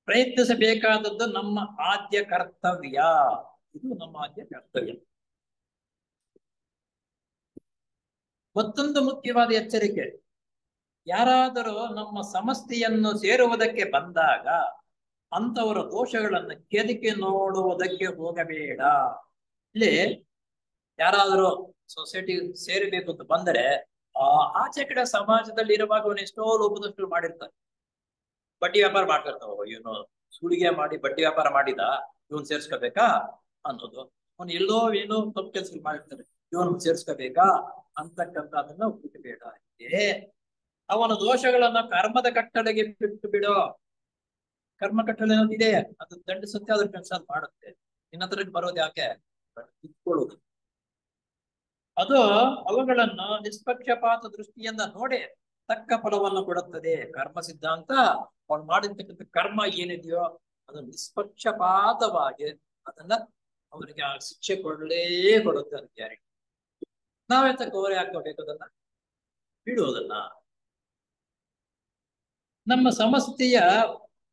ಪ್ರಯತ್ನಿಸಬೇಕಾದದ್ದು ನಮ್ಮ ಆದ್ಯ ಕರ್ತವ್ಯ. ಇದು ನಮ್ಮ ಆದ್ಯ ಕರ್ತವ್ಯ. ಮತ್ತೊಂದು ಮುಖ್ಯವಾದ ಎಚ್ಚರಿಕೆ, ಯಾರಾದರೂ ನಮ್ಮ ಸಮಸ್ಯೆಯನ್ನು ಸೇರುವುದಕ್ಕೆ ಬಂದಾಗ ಅಂತವರ ದೋಷಗಳನ್ನು ಕೆದಕಿ ನೋಡುವುದಕ್ಕೆ ಹೋಗಬೇಡ. ಇಲ್ಲಿ ಯಾರಾದರೂ ಸೊಸೈಟಿ ಸೇರಬೇಕು ಅಂತ ಬಂದರೆ ಆಚೆ ಕಡೆ ಸಮಾಜದಲ್ಲಿ ಇರುವಾಗ ಅವನು ಎಷ್ಟೋ ಲೋಪದೋಷಗಳು ಮಾಡಿರ್ತಾರೆ. ಬಡ್ಡಿ ವ್ಯಾಪಾರ ಮಾಡ್ತಿರ್ತಾವ, ಇವನು ಸುಳಿಗೆ ಮಾಡಿ ಬಡ್ಡಿ ವ್ಯಾಪಾರ ಮಾಡಿದ, ಇವನ್ ಸೇರ್ಸ್ಕೋಬೇಕಾ ಅನ್ನೋದು. ಅವನು ಎಲ್ಲೋ ಏನೋ ತಪ್ಪು ಕೆಲಸ ಮಾಡಿರ್ತಾರೆ, ಇವನು ಸೇರ್ಸ್ಕೋಬೇಕಾ ಅಂತಕ್ಕಂಥದನ್ನ ಬಿಟ್ಟಬೇಡ. ಅವನ ದೋಷಗಳನ್ನ ಕರ್ಮದ ಕಟ್ಟಳೆಗೆ ಬಿಟ್ಟು ಬಿಡೋ. ಕರ್ಮ ಕಟ್ಟಳೆ ಅನ್ನೋದಿದೆ, ಅದು ದಂಡಿಸುತ್ತೆ, ಅದ್ರ ಕೆಲಸ ಮಾಡುತ್ತೆ. ನಿನ್ನ ಹತ್ರಕ್ಕೆ ಬರೋದು ಯಾಕೆ? ಇಟ್ಕೊಳ್ಳೋದು. ಅದು ಅವುಗಳನ್ನು ನಿಷ್ಪಕ್ಷಪಾತ ದೃಷ್ಟಿಯಿಂದ ನೋಡಿ ತಕ್ಕ ಫಲವನ್ನು ಕೊಡುತ್ತದೆ. ಕರ್ಮ ಸಿದ್ಧಾಂತ ಅವನು ಮಾಡಿರ್ತಕ್ಕಂಥ ಕರ್ಮ ಏನಿದೆಯೋ ಅದು ನಿಷ್ಪಕ್ಷಪಾತವಾಗಿ ಅದನ್ನ ಅವರಿಗೆ ಆ ಶಿಕ್ಷೆ ಕೊಡುತ್ತೆ. ಅದು ಗ್ಯಾರಂಟಿ. ನಾವೆಂತ ಕೋರೆ ಹಾಕೋಬೇಕು, ಅದನ್ನ ಬಿಡುವುದನ್ನ. ನಮ್ಮ ಸಮಸ್ಯೆಯ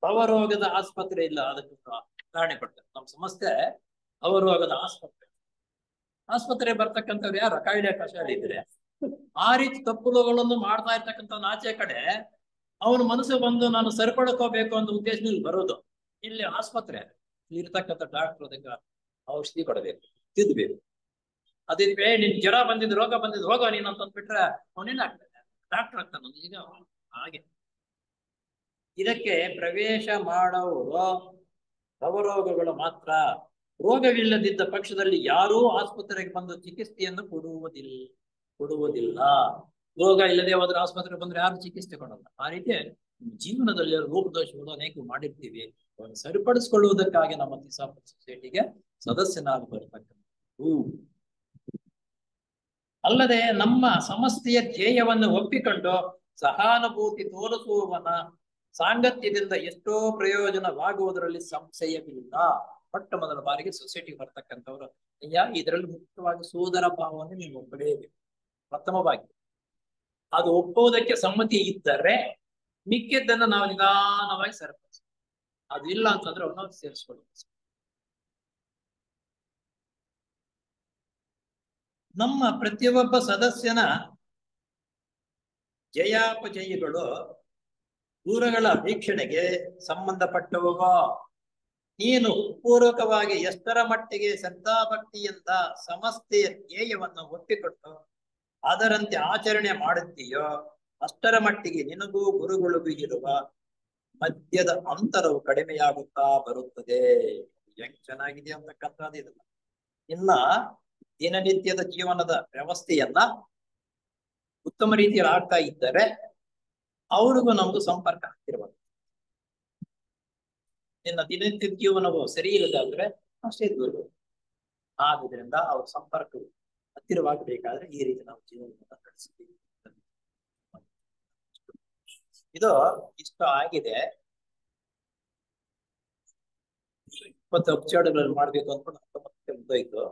ಭವರೋಗದ ಆಸ್ಪತ್ರೆ ಇಲ್ಲ, ಅದಕ್ಕೆ ಕಾರಣ ಕೊಡ್ತಾರೆ. ನಮ್ಮ ಸಮಸ್ಯೆ ಭವರೋಗದ ಆಸ್ಪತ್ರೆ ಬರ್ತಕ್ಕಂಥವ್ರು ಯಾರು? ಕಾಯಿಲೆ ಕಷಾಯ ಇದ್ರೆ ಆ ರೀತಿ ತಪ್ಪುಗಳನ್ನು ಮಾಡ್ತಾ ಇರ್ತಕ್ಕಂಥ ಆಚೆ ಕಡೆ ಅವನ ಮನಸ್ಸು ಬಂದು ನಾನು ಸರಿಪಡ್ಕೋಬೇಕು ಅಂತ ಉದ್ದೇಶದಲ್ಲಿ ಬರೋದು. ಇಲ್ಲಿ ಆಸ್ಪತ್ರೆ ಇರ್ತಕ್ಕಂಥ ಡಾಕ್ಟರ್ ಅದಕ್ಕೆ ಔಷಧಿ ಕೊಡಬೇಕು, ತಿದ್ದಬೇಕು. ಅದಿದ್ವೇ ನಿನ್ ಜ್ವರ ಬಂದಿದ್ದು, ರೋಗ ಬಂದಿದ್ದು, ಹೋಗೋ ನೀನು ಅಂತಂದ್ಬಿಟ್ರೆ ಅವನೇನ್ ಆಗ್ತಾನೆ? ಡಾಕ್ಟರ್ ಆಗ್ತಾನ. ಈಗ ಹಾಗೆ ಇದಕ್ಕೆ ಪ್ರವೇಶ ಮಾಡೋರು ಭವರೋಗಗಳು ಮಾತ್ರ. ರೋಗವಿಲ್ಲದಿದ್ದ ಪಕ್ಷದಲ್ಲಿ ಯಾರೂ ಆಸ್ಪತ್ರೆಗೆ ಬಂದು ಚಿಕಿತ್ಸೆಯನ್ನು ಕೊಡುವುದಿಲ್ಲ. ರೋಗ ಇಲ್ಲದೆ ಹೋದ್ರೆ ಆಸ್ಪತ್ರೆಗೆ ಬಂದ್ರೆ ಯಾರು ಚಿಕಿತ್ಸೆ ಕೊಡಲ್ಲ. ಆ ರೀತಿ ಜೀವನದಲ್ಲಿ ಲೋಪದೋಷಗಳು ಅನೇಕ ಮಾಡಿರ್ತೀವಿ. ಅದನ್ನು ಸರಿಪಡಿಸಿಕೊಳ್ಳುವುದಕ್ಕಾಗಿ ನಮ್ಮ ಥಿಯಾಸಫಿ ಸೊಸೈಟಿಗೆ ಸದಸ್ಯನಾಗಿ ಬರ್ತಕ್ಕಂಥದ್ದು. ಅಲ್ಲದೆ ನಮ್ಮ ಸಮಸ್ಯೆಯ ಧ್ಯೇಯವನ್ನು ಒಪ್ಪಿಕೊಂಡು ಸಹಾನುಭೂತಿ ತೋರಿಸುವವನ ಸಾಂಗತ್ಯದಿಂದ ಎಷ್ಟೋ ಪ್ರಯೋಜನವಾಗುವುದರಲ್ಲಿ ಸಂಶಯವಿಲ್ಲ. ಮೊಟ್ಟ ಮೊದಲ ಬಾರಿಗೆ ಸೊಸೈಟಿಗೆ ಬರ್ತಕ್ಕಂಥವ್ರು ಇದರಲ್ಲಿ ಮುಖ್ಯವಾಗಿ ಸೋದರ ಭಾವವನ್ನು ನೀವು ಒಪ್ಪಲೇಬೇಕು. ಪ್ರಥಮವಾಗಿ ಅದು ಒಪ್ಪುವುದಕ್ಕೆ ಸಮ್ಮತಿ ಇದ್ದರೆ ಮಿಕ್ಕಿದ್ದನ್ನು ನಾವು ನಿಧಾನವಾಗಿ ಸರಿಪಡಿಸ್ತೀವಿ. ಅದು ಇಲ್ಲ ಅಂತಂದ್ರೆ ಅವನ್ನ ಸೇರಿಸ್ಕೊಳ್ಳಿ. ನಮ್ಮ ಪ್ರತಿಯೊಬ್ಬ ಸದಸ್ಯನ ಜಯಾಪಜಯಗಳು ದೂರಗಳ ವೀಕ್ಷಣೆಗೆ ಸಂಬಂಧಪಟ್ಟವುವ. ನೀನು ಪೂರ್ವಕವಾಗಿ ಎಷ್ಟರ ಮಟ್ಟಿಗೆ ಶ್ರದ್ಧಾಭಕ್ತಿಯಿಂದ ಸಮಸ್ತೆಯ ಧ್ಯೇಯವನ್ನು ಒಪ್ಪಿಕೊಟ್ಟು ಅದರಂತೆ ಆಚರಣೆ ಮಾಡುತ್ತೀಯೋ ಅಷ್ಟರ ಮಟ್ಟಿಗೆ ನಿನಗೂ ಗುರುಗಳಿಗೂ ಇರುವ ಮಧ್ಯದ ಅಂತರವು ಕಡಿಮೆಯಾಗುತ್ತಾ ಬರುತ್ತದೆ. ಹೆಂಗ್ ಚೆನ್ನಾಗಿದೆ ಅಂತಕ್ಕಂಥದ್ದು ಇದಲ್ಲ. ಇನ್ನ ದಿನನಿತ್ಯದ ಜೀವನದ ವ್ಯವಸ್ಥೆಯನ್ನ ಉತ್ತಮ ರೀತಿಯಲ್ಲಿ ಆಗ್ತಾ ಇದ್ದರೆ ಅವ್ರಿಗೂ ನಮ್ಗೂ ಸಂಪರ್ಕ ಆಗ್ತಿರ್ಬೋದು. ನಿನ್ನ ದಿನನಿತ್ಯದ ಜೀವನವು ಸರಿ ಇಲ್ಲದಾದ್ರೆ ಅಷ್ಟೇ ದೂರ. ಆದ್ರಿಂದ ಅವ್ರ ಸಂಪರ್ಕ ಹತ್ತಿರವಾಗಬೇಕಾದ್ರೆ ಈ ರೀತಿ ನಾವು ಜೀವನವನ್ನು ನಡೆಸ್ತೀವಿ. ಇದು ಇಷ್ಟ ಆಗಿದೆ. 20 ಎಪಿಸೋಡ್ಗಳಲ್ಲಿ ಮಾಡ್ಬೇಕು ಅಂದ್ಕೊಂಡು 19 ಮುಗ್ದೋಯ್ತು.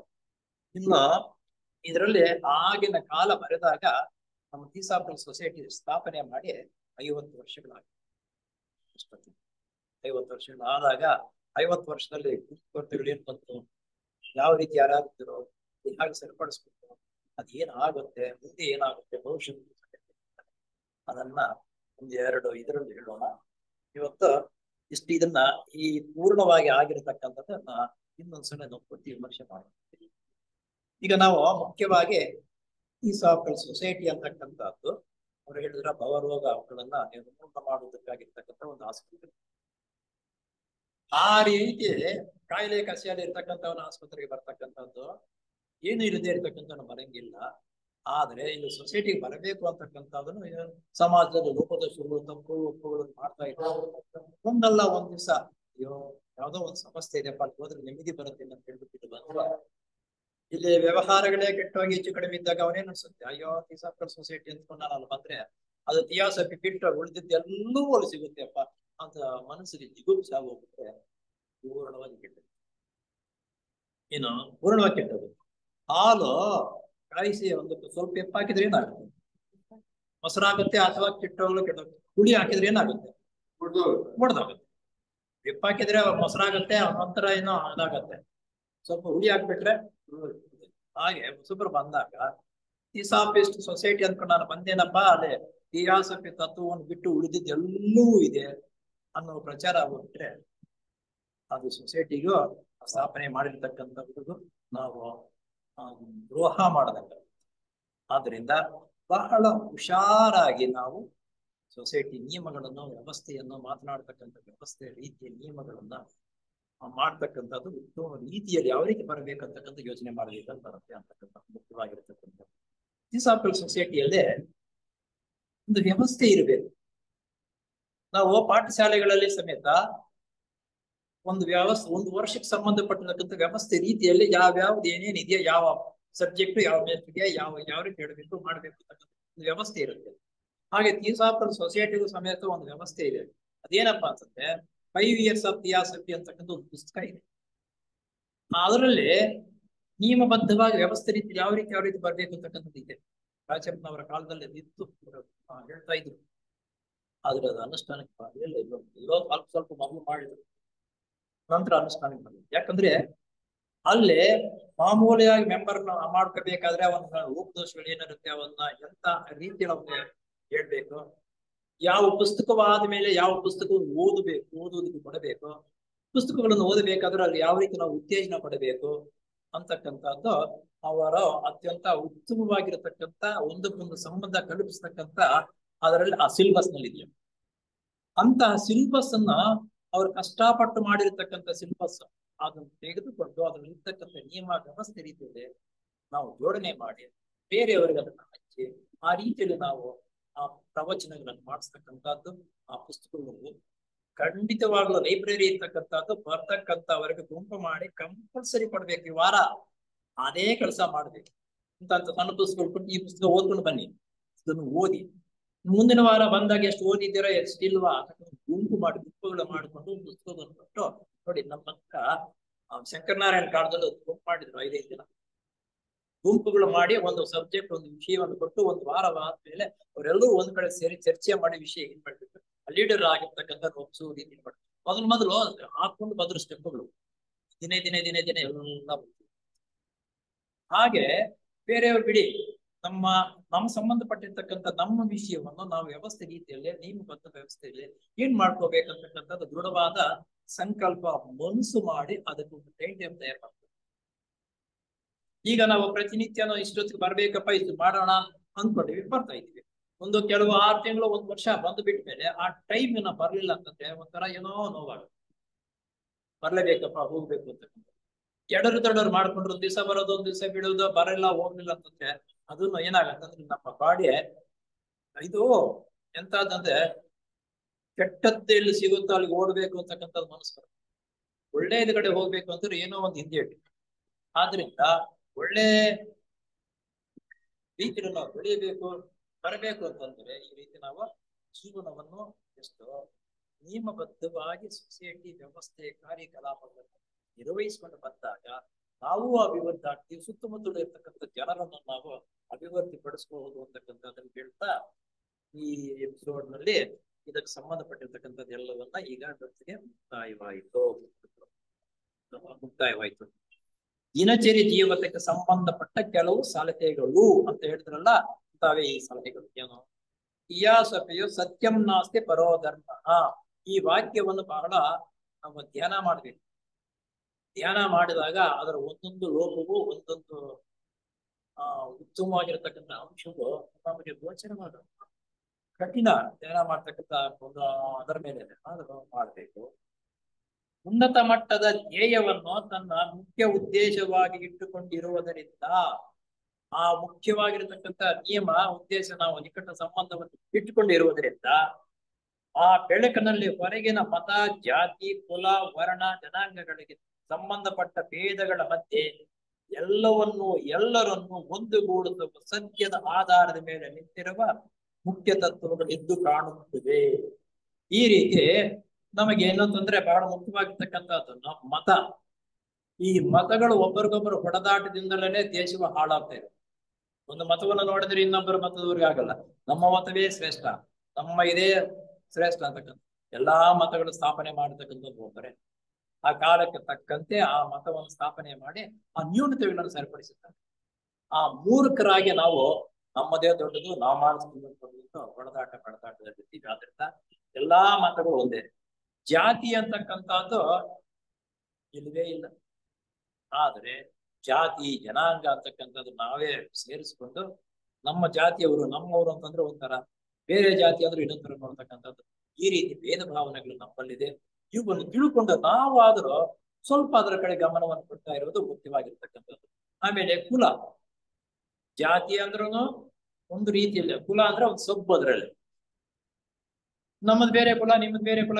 ಇನ್ನು ಇದರಲ್ಲಿ ಆಗಿನ ಕಾಲ ಬರೆದಾಗ ನಮ್ಮ ತೀಸಾಪುರ ಸೊಸೈಟಿ ಸ್ಥಾಪನೆ ಮಾಡಿ 50 ವರ್ಷಗಳಾಗಿವೆ. 50 ವರ್ಷಗಳಾದಾಗ 50 ವರ್ಷದಲ್ಲಿ ಕುಂದುಕೊರತೆಗಳು ಏನ್ ಬಂತು, ಯಾವ ರೀತಿ ಯಾರಾಗಿದ್ರು, ಹೇಗೆ ಸರಿಪಡಿಸ್ಬೇಕು, ಅದೇನ್ ಆಗುತ್ತೆ, ಮುಂದೆ ಏನಾಗುತ್ತೆ, ಭವಿಷ್ಯದ ಅದನ್ನ ಒಂದೆರಡು ಇದರಲ್ಲಿ ಹೇಳೋಣ. ಇವತ್ತು ಇದನ್ನ ಈ ಪೂರ್ಣವಾಗಿ ಆಗಿರತಕ್ಕಂಥದ್ದನ್ನ ಇನ್ನೊಂದ್ಸಲ ನಾವು ಪ್ರತಿ ವಿಮರ್ಶೆ ಮಾಡ್ತೀವಿ. ಈಗ ನಾವು ಮುಖ್ಯವಾಗಿ ಈ ಸಾಫ್ಟ್ವೇರ್ ಸೊಸೈಟಿ ಅಂತಕ್ಕಂಥದ್ದು ಅವ್ರು ಹೇಳಿದ್ರ ಭವರೋಗ ಅವುಗಳನ್ನ ನಿರ್ಮೂಲನೆ ಮಾಡುವುದಕ್ಕಾಗಿರ್ತಕ್ಕಂಥ ಒಂದು ಆಸ್ಪತ್ರೆ. ಆ ರೀತಿ ಕಾಯಿಲೆ ಕಸಿಯಲ್ಲಿ ಇರ್ತಕ್ಕಂಥವನ್ನ ಆಸ್ಪತ್ರೆಗೆ ಬರ್ತಕ್ಕಂಥದ್ದು ಏನು ಇಲ್ಲದೆ ಇರ್ತಕ್ಕಂಥ ಬರಂಗಿಲ್ಲ. ಆದ್ರೆ ಇಲ್ಲಿ ಸೊಸೈಟಿಗೆ ಬರಬೇಕು ಅಂತಕ್ಕಂಥದ್ದನ್ನು ಸಮಾಜದಲ್ಲಿ ಲೋಪದೋಷಗಳು ತಪ್ಪು ಒಪ್ಪುಗಳನ್ನು ಮಾಡ್ತಾ ಇದ್ದಾರೆ. ಒಂದಲ್ಲ ಒಂದ್ ದಿವಸ ಅಯ್ಯೋ ಯಾವ್ದೋ ಒಂದು ಸಮಸ್ಯೆ ಇದೆಪ್ಪ ಅಲ್ಲಿ ಹೋದ್ರೆ ನೆಮ್ಮದಿ ಬರುತ್ತೆ ಅಂತ ಹೇಳ್ಬಿಟ್ಟು ಬಂದ್ರೆ ಇಲ್ಲಿ ವ್ಯವಹಾರಗಳೇ ಕೆಟ್ಟೋಗಿ ಹೆಚ್ಚು ಕಡಿಮೆ ಇದ್ದಾಗ ಅವನೇನ್ ಅನ್ಸುತ್ತೆ, ಅಯ್ಯೋ ತೀಸಾಫ್ಟರ್ ಸೊಸೈಟಿ ಅಂದ್ಕೊಂಡು ನಾನು ಅಲ್ಲಿ ಬಂದ್ರೆ ಅದು ತಿಯಾಸಪಿ ಬಿಟ್ಟು ಉಳಿದಿದ್ದೆಲ್ಲೂ ಅಲ್ಲಿ ಸಿಗುತ್ತೆಪ್ಪ ಅಂತ ಮನಸ್ಸಿಗೆ ಜಿಗುಪ್ಸೆ ಆಗೋಗ್ಬಿಟ್ರೆ ಪೂರ್ಣವಾಗಿ ಕೆಟ್ಟದ್ದು. ಏನು ಪೂರ್ಣವಾಗಿ ಕೆಟ್ಟದ್ದು. ಹಾಲು ಕಾಯಿಸಿ ಒಂದು ಸ್ವಲ್ಪ ಎಪ್ಪ ಹಾಕಿದ್ರೆ ಏನಾಗುತ್ತೆ, ಮೊಸರಾಗುತ್ತೆ ಅಥವಾ ಕೆಟ್ಟೋಗ್ಲು ಕೆಟ್ಟೋಗುತ್ತೆ. ಹುಳಿ ಹಾಕಿದ್ರೆ ಏನಾಗುತ್ತೆ, ಒಡ್ದೋಗುತ್ತೆ. ಎಪ್ಪ ಹಾಕಿದ್ರೆ ಮೊಸರಾಗುತ್ತೆ, ಒಂಥರ ಏನೋ ಅದಾಗತ್ತೆ. ಸ್ವಲ್ಪ ಹುಳಿ ಹಾಕ್ಬಿಟ್ರೆ ಹಾಗೆ ಹೊಸಬ್ರು ಬಂದಾಗ ತೀಸಾಪಿಸ್ಟ್ ಸೊಸೈಟಿ ಅಂದ್ಕೊಂಡು ನಾನು ಬಂದೇನಪ್ಪ, ಅಲ್ಲೇ ತೀಯಾಸಪಿ ತತ್ವವನ್ನು ಬಿಟ್ಟು ಉಳಿದಿದ್ದು ಎಲ್ಲವೂ ಇದೆ ಅನ್ನೋ ಪ್ರಚಾರ ಆಗ್ಬಿಟ್ರೆ ಅದು ಸೊಸೈಟಿಗೂ ಸ್ಥಾಪನೆ ಮಾಡಿರ್ತಕ್ಕಂಥದ್ದು ನಾವು ದ್ರೋಹ ಮಾಡದಂಗ. ಆದ್ರಿಂದ ಬಹಳ ಹುಷಾರಾಗಿ ನಾವು ಸೊಸೈಟಿ ನಿಯಮಗಳನ್ನು, ವ್ಯವಸ್ಥೆಯನ್ನು, ಮಾತನಾಡ್ತಕ್ಕಂಥ ವ್ಯವಸ್ಥೆ ರೀತಿಯ ನಿಯಮಗಳನ್ನ ಮಾಡ್ತಕ್ಕಂಥದ್ದು ಉತ್ತಮ ರೀತಿಯಲ್ಲಿ ಯಾವ ರೀತಿ ಬರಬೇಕಂತಕ್ಕಂಥ ಯೋಚನೆ ಮಾಡಬೇಕಂತ ಬರುತ್ತೆ ಅಂತಕ್ಕಂಥ ಮುಖ್ಯವಾಗಿರ್ತಕ್ಕಂಥ ತೀಸಾಫ್ಟರ್ ಸೊಸೈಟಿಯಲ್ಲೇ ಒಂದು ವ್ಯವಸ್ಥೆ ಇರಬೇಕು. ನಾವು ಪಾಠಶಾಲೆಗಳಲ್ಲಿ ಸಮೇತ ಒಂದು ವ್ಯವಸ್ಥೆ, ಒಂದು ವರ್ಷಕ್ಕೆ ಸಂಬಂಧಪಟ್ಟಿರ್ತಕ್ಕಂಥ ವ್ಯವಸ್ಥೆ ರೀತಿಯಲ್ಲಿ ಯಾವ್ಯಾವ್ದು ಏನೇನಿದೆಯಾ, ಯಾವ ಸಬ್ಜೆಕ್ಟ್ ಯಾವ ಮೇಲ್ಗೆ ಯಾವ ರೀತಿ ಹೇಳಬೇಕು ಮಾಡ್ಬೇಕು ಅಂತಕ್ಕಂಥ ಒಂದು ವ್ಯವಸ್ಥೆ ಇರುತ್ತೆ. ಹಾಗೆ ತೀಸಾಫ್ಟರ್ ಸೊಸೈಟಿಗೂ ಸಮೇತ ಒಂದು ವ್ಯವಸ್ಥೆ ಇದೆ. ಅದೇನಪ್ಪಾ ಅಂತಂದ್ರೆ 5 years of ಥಿಯಾಸಫಿ ಅಂತಕ್ಕಂಥ ಒಂದು ಪುಸ್ತಕ ಇದೆ. ಅದರಲ್ಲಿ ನಿಯಮಬದ್ಧವಾಗಿ ವ್ಯವಸ್ಥೆ ರೀತಿ ಯಾವ ರೀತಿ ಬರ್ಬೇಕು ಅಂತಕ್ಕಂಥದ್ದು ಇದೆ. ರಾಜಪ್ಪನವರ ಕಾಲದಲ್ಲಿ ಇತ್ತು, ಹೇಳ್ತಾ ಇದ್ರು. ಆದ್ರೆ ಅದು ಅನುಷ್ಠಾನಕ್ಕೆ ಬರಲಿಲ್ಲ. ಎಲ್ಲೋ ಸ್ವಲ್ಪ ಮಗು ಮಾಡಿದ್ರು, ನಂತರ ಅನುಷ್ಠಾನಕ್ಕೆ ಬರಲಿಲ್ಲ. ಯಾಕಂದ್ರೆ ಅಲ್ಲೇ ಮಾಮೂಲಿಯಾಗಿ ಮೆಂಬರ್ ಮಾಡ್ಕೋಬೇಕಾದ್ರೆ ಅವನ ರೂಪದೋಷಗಳು ಏನಿರುತ್ತೆ ಅವನ್ನ ಎಂತ ರೀತಿಯಲ್ಲಿ ಅವ್ರಿಗೆ ಹೇಳ್ಬೇಕು, ಯಾವ ಪುಸ್ತಕವಾದ ಮೇಲೆ ಯಾವ ಪುಸ್ತಕವನ್ನು ಓದೋದಕ್ಕೆ ಕೊಡಬೇಕು, ಪುಸ್ತಕಗಳನ್ನು ಓದಬೇಕಾದ್ರೆ ಅಲ್ಲಿ ಯಾವ ರೀತಿ ನಾವು ಉತ್ತೇಜನ ಪಡಬೇಕು ಅಂತಕ್ಕಂಥದ್ದು ಅವರ ಅತ್ಯಂತ ಉತ್ತಮವಾಗಿರತಕ್ಕಂಥ ಒಂದಕ್ಕೊಂದು ಸಂಬಂಧ ಕಲ್ಪಿಸ್ತಕ್ಕಂಥ ಅದರಲ್ಲಿ ಆ ಸಿಲೆಬಸ್ ನಲ್ಲಿ ಇದೆಯಾ. ಅಂತಹ ಸಿಲೆಬಸ್ ಅನ್ನ ಅವ್ರು ಕಷ್ಟಪಟ್ಟು ಮಾಡಿರ್ತಕ್ಕಂಥ ಸಿಲೆಬಸ್ ಅದನ್ನು ತೆಗೆದುಕೊಂಡು ಅದರಲ್ಲಿ ಇರ್ತಕ್ಕಂಥ ನಿಯಮ ವ್ಯವಸ್ಥೆ ರೀತಿಯಲ್ಲಿ ನಾವು ಜೋಡಣೆ ಮಾಡಿ ಬೇರೆಯವರಿಗೆ ಅದನ್ನ ಹಂಚಿ ಆ ರೀತಿಯಲ್ಲಿ ನಾವು ಆ ಪ್ರವಚನಗಳನ್ನು ಮಾಡಿಸ್ತಕ್ಕಂಥದ್ದು, ಆ ಪುಸ್ತಕಗಳು ಖಂಡಿತವಾಗ್ಲೂ ಲೈಬ್ರರಿ ಇರ್ತಕ್ಕಂಥದ್ದು ಬರ್ತಕ್ಕಂಥವರಿಗೆ ಗುಂಪು ಮಾಡಿ ಕಂಪಲ್ಸರಿ ಕೊಡ್ಬೇಕು. ಈ ವಾರ ಅದೇ ಕೆಲಸ ಮಾಡ್ಬೇಕು. ಇಂತ ಸಣ್ಣ ಪುಸ್ತಕಗಳು ಕೊಟ್ಟು ಈ ಪುಸ್ತಕ ಓದ್ಕೊಂಡು ಬನ್ನಿ, ಇದನ್ನು ಓದಿ, ಮುಂದಿನ ವಾರ ಬಂದಾಗ ಎಷ್ಟು ಓದಿದ್ದೀರಾ ಎಷ್ಟು ಇಲ್ವಾ ಗುಂಪು ಮಾಡಿ ಗುಂಪುಗಳು ಮಾಡಿಕೊಂಡು ಪುಸ್ತಕವನ್ನು ಕೊಟ್ಟು ನೋಡಿ. ನಮ್ಮ ಪಕ್ಕ ಶಂಕರನಾರಾಯಣ ಕಾಲದಲ್ಲಿ ಗುಂಪು ಮಾಡಿದ್ರು 5 ದಿನ ಗುಂಪುಗಳು ಮಾಡಿ ಒಂದು ಸಬ್ಜೆಕ್ಟ್ ಒಂದು ವಿಷಯವನ್ನು ಕೊಟ್ಟು ಒಂದು ವಾರವಾದ್ಮೇಲೆ ಅವರೆಲ್ಲರೂ ಒಂದ್ ಕಡೆ ಸೇರಿ ಚರ್ಚೆ ಮಾಡಿ ವಿಷಯ ಏನ್ ಮಾಡ್ಬಿಟ್ಟು ಲೀಡರ್ ಆಗಿರ್ತಕ್ಕಂಥ ಒಪ್ಸು ರೀತಿ ಮಾಡಿ ಮೊದಲು ಹಾಕೊಂಡು ಬಂದ್ರು ಸ್ಟೆಪ್ಗಳು ದಿನೇ ಎಲ್ಲ ಹಾಗೆ ಬೇರೆಯವ್ರು ಬಿಡಿ. ನಮ್ಮ ಸಂಬಂಧಪಟ್ಟಿರ್ತಕ್ಕಂಥ ನಮ್ಮ ವಿಷಯವನ್ನು ನಾವು ವ್ಯವಸ್ಥೆ ರೀತಿಯಲ್ಲಿ ನಿಯಮಬದ್ಧ ವ್ಯವಸ್ಥೆಯಲ್ಲಿ ಏನ್ ಮಾಡ್ಕೋಬೇಕಂತಕ್ಕಂಥದ್ದು ದೃಢವಾದ ಸಂಕಲ್ಪ ಮನಸ್ಸು ಮಾಡಿ ಅದಕ್ಕೆ ಒಂದು ಟೈಮ್ ಟೇಬಲ್ ತಯಾರು ಮಾಡ್ತೀವಿ. ಈಗ ನಾವು ಪ್ರತಿನಿತ್ಯನೂ ಇಷ್ಟೊತ್ತಿಗೆ ಬರ್ಬೇಕಪ್ಪ ಇಷ್ಟು ಮಾಡೋಣ ಅಂದ್ಕೊಂಡಿವಿ, ಬರ್ತಾ ಇದ್ದೀವಿ. ಒಂದು ಕೆಲವು 6 ತಿಂಗಳು 1 ವರ್ಷ ಬಂದು ಬಿಟ್ಟ ಮೇಲೆ ಆ ಟೈಮ್ ಬರ್ಲಿಲ್ಲ ಅಂತಂದ್ರೆ ಒಂಥರ ಏನೋ ನೋವಾಗುತ್ತೆ. ಬರ್ಲೇಬೇಕಪ್ಪ ಹೋಗ್ಬೇಕು ಅಂತಕ್ಕಂಥ ಎಡರು ಮಾಡ್ಕೊಂಡ್ರು, ಒಂದ್ ದಿವಸ ಬರೋದು ಒಂದ್ ದಿವಸ ಬಿಡೋದು, ಬರಲ್ಲ ಹೋಗ್ಲಿಲ್ಲ ಅಂತಂದ್ರೆ ಅದನ್ನು ಏನಾಗತ್ತಂದ್ರೆ ನಮ್ಮ ಬಾಡಿ ಇದು ಎಂತದಂದ್ರೆ ಕೆಟ್ಟದ್ದು ಎಲ್ಲಿ ಸಿಗುತ್ತೋ ಅಲ್ಲಿಗೆ ಓಡ್ಬೇಕು ಅಂತಕ್ಕಂಥದ್ದು ಮನಸ್ಸು ಬರುತ್ತೆ. ಒಳ್ಳೆಯದ ಕಡೆ ಹೋಗ್ಬೇಕು ಅಂದ್ರೆ ಏನೋ ಒಂದು ಹಿಂದೆ ಇಟ್ಟು. ಆದ್ರಿಂದ ಒಳ್ಳೆ ರೀತಿಯಲ್ಲಿ ನಾವು ಬೆಳೆಯಬೇಕು ಬರಬೇಕು ಅಂತಂದ್ರೆ ಈ ರೀತಿ ನಾವು ಜೀವನವನ್ನು ಎಷ್ಟು ನಿಯಮಬದ್ಧವಾಗಿ ಸೊಸೈಟಿ ವ್ಯವಸ್ಥೆ ಕಾರ್ಯಕಲಾಪಗಳನ್ನು ನಿರ್ವಹಿಸಿಕೊಂಡು ಬಂದಾಗ ನಾವು ಅಭಿವೃದ್ಧಿ ಆಗ್ತೀವಿ, ಸುತ್ತಮುತ್ತಲು ಇರ್ತಕ್ಕಂಥ ಜನರನ್ನು ನಾವು ಅಭಿವೃದ್ಧಿ ಪಡಿಸಬಹುದು ಅಂತಕ್ಕಂಥದ್ದನ್ನು ಹೇಳ್ತಾ ಈ ಎಪಿಸೋಡ್ ನಲ್ಲಿ ಇದಕ್ಕೆ ಸಂಬಂಧಪಟ್ಟಿರ್ತಕ್ಕಂಥದ್ದು ಎಲ್ಲವನ್ನ ಈಗ ಜೊತೆಗೆ ಮುಕ್ತಾಯವಾಯಿತು. ದಿನಚರಿ ಜೀವನಕ್ಕೆ ಸಂಬಂಧಪಟ್ಟ ಕೆಲವು ಸಲಹೆಗಳು ಅಂತ ಹೇಳಿದ್ರಲ್ಲ, ತಾವೇ ಈ ಸಲಹೆಗಳು. ಏನು? ಇಯಾಸಪೆಯು ಸತ್ಯಂ ನಾಸ್ತಿ ಪರೋಧರ್ಮ. ಈ ವಾಕ್ಯವನ್ನು ಬಹಳ ನಾವು ಧ್ಯಾನ ಮಾಡ್ಬೇಕು. ಧ್ಯಾನ ಮಾಡಿದಾಗ ಅದರ ಒಂದೊಂದು ಲೋಕವು ಒಂದೊಂದು ಉತ್ತಮವಾಗಿರತಕ್ಕಂಥ ಅಂಶವು ನಮಗೆ ಗೋಚರವಾದ ಕಠಿಣ ಧ್ಯಾನ ಮಾಡ್ತಕ್ಕಂಥ ಒಂದು ಅದರ ಮೇಲೆ ಅದು ಮಾಡಬೇಕು. ಉನ್ನತ ಮಟ್ಟದ ಧ್ಯೇಯವನ್ನು ತನ್ನ ಮುಖ್ಯ ಉದ್ದೇಶವಾಗಿ ಇಟ್ಟುಕೊಂಡಿರುವುದರಿಂದ, ಆ ಮುಖ್ಯವಾಗಿರತಕ್ಕಂಥ ನಿಯಮ ಉದ್ದೇಶ ನಾವು ನಿಕಟ ಸಂಬಂಧವನ್ನು ಇಟ್ಟುಕೊಂಡಿರುವುದರಿಂದ ಆ ಬೆಳಕಿನಲ್ಲಿ ಹೊರಗಿನ ಮತ, ಜಾತಿ, ಕುಲ, ವರ್ಣ, ಜನಾಂಗಗಳಿಗೆ ಸಂಬಂಧಪಟ್ಟ ಭೇದಗಳ ಮಧ್ಯೆ ಎಲ್ಲರನ್ನು ಒಂದುಗೂಡಿಸುವ ಸತ್ಯದ ಆಧಾರದ ಮೇಲೆ ನಿಂತಿರುವ ಮುಖ್ಯ ತತ್ವಗಳು ಎದ್ದು ಕಾಣುತ್ತಿವೆ. ಈ ರೀತಿ ನಮಗೆ ಏನಂತಂದ್ರೆ ಬಹಳ ಮುಖ್ಯವಾಗಿರ್ತಕ್ಕಂಥದ್ದು ಮತ. ಈ ಮತಗಳು ಒಬ್ಬರಿಗೊಬ್ಬರು ಹೊಡೆದಾಟದಿಂದಲೇ ದೇಶವು ಹಾಳಾಗ್ತಾ ಇದೆ. ಒಂದು ಮತವನ್ನು ನೋಡಿದ್ರೆ ಇನ್ನೊಬ್ಬರ ಮತದವ್ರಿಗೆ ಆಗಲ್ಲ, ನಮ್ಮ ಮತವೇ ಶ್ರೇಷ್ಠ, ನಮ್ಮ ಇದೇ ಶ್ರೇಷ್ಠ ಅಂತಕ್ಕಂಥ ಎಲ್ಲಾ ಮತಗಳು ಸ್ಥಾಪನೆ ಮಾಡತಕ್ಕಂಥದ್ದು ಒಬ್ಬರೇ. ಆ ಕಾಲಕ್ಕೆ ತಕ್ಕಂತೆ ಆ ಮತವನ್ನು ಸ್ಥಾಪನೆ ಮಾಡಿ ಆ ನ್ಯೂನತೆಗಳನ್ನು ಸರಿಪಡಿಸುತ್ತಾರೆ. ಆ ಮೂರ್ಖರಾಗಿ ನಾವು ನಮ್ಮದೇ ದೊಡ್ಡದು, ನಾವು ಮಾಡಿಸ್ಕೊಂಡು ಹೊಡೆದಾಟದಲ್ಲಿ ಆದ್ರಿಂದ ಎಲ್ಲಾ ಮತಗಳು ಒಂದೇ. ಜಾತಿ ಅಂತಕ್ಕಂಥದ್ದು ಇಲ್ಲವೇ ಇಲ್ಲ. ಆದ್ರೆ ಜಾತಿ, ಜನಾಂಗ ಅಂತಕ್ಕಂಥದ್ದು ನಾವೇ ಸೇರಿಸ್ಕೊಂಡು ನಮ್ಮ ಜಾತಿಯವರು ನಮ್ಮವರು ಅಂತಂದ್ರೆ ಒಂಥರ, ಬೇರೆ ಜಾತಿ ಅಂದ್ರೆ ಇನ್ನೊಂಥರ ನೋಡ್ತಕ್ಕಂಥದ್ದು. ಈ ರೀತಿ ಭೇದ ಭಾವನೆಗಳು ನಮ್ಮಲ್ಲಿದೆ. ಇವುಗಳನ್ನು ತಿಳ್ಕೊಂಡು ನಾವಾದರೂ ಸ್ವಲ್ಪ ಅದರ ಕಡೆ ಗಮನವನ್ನು ಕೊಡ್ತಾ ಇರೋದು ಮುಖ್ಯವಾಗಿರ್ತಕ್ಕಂಥದ್ದು. ಆಮೇಲೆ ಕುಲ, ಜಾತಿ ಅಂದ್ರೂ ಒಂದು ರೀತಿಯಲ್ಲಿ, ಕುಲ ಅಂದ್ರೆ ಒಂದು ಸೊಪ್ಪು. ಅದರಲ್ಲಿ ನಮ್ಮದು ಬೇರೆ ಕುಲ, ನಿಮ್ಮದು ಬೇರೆ ಕುಲ,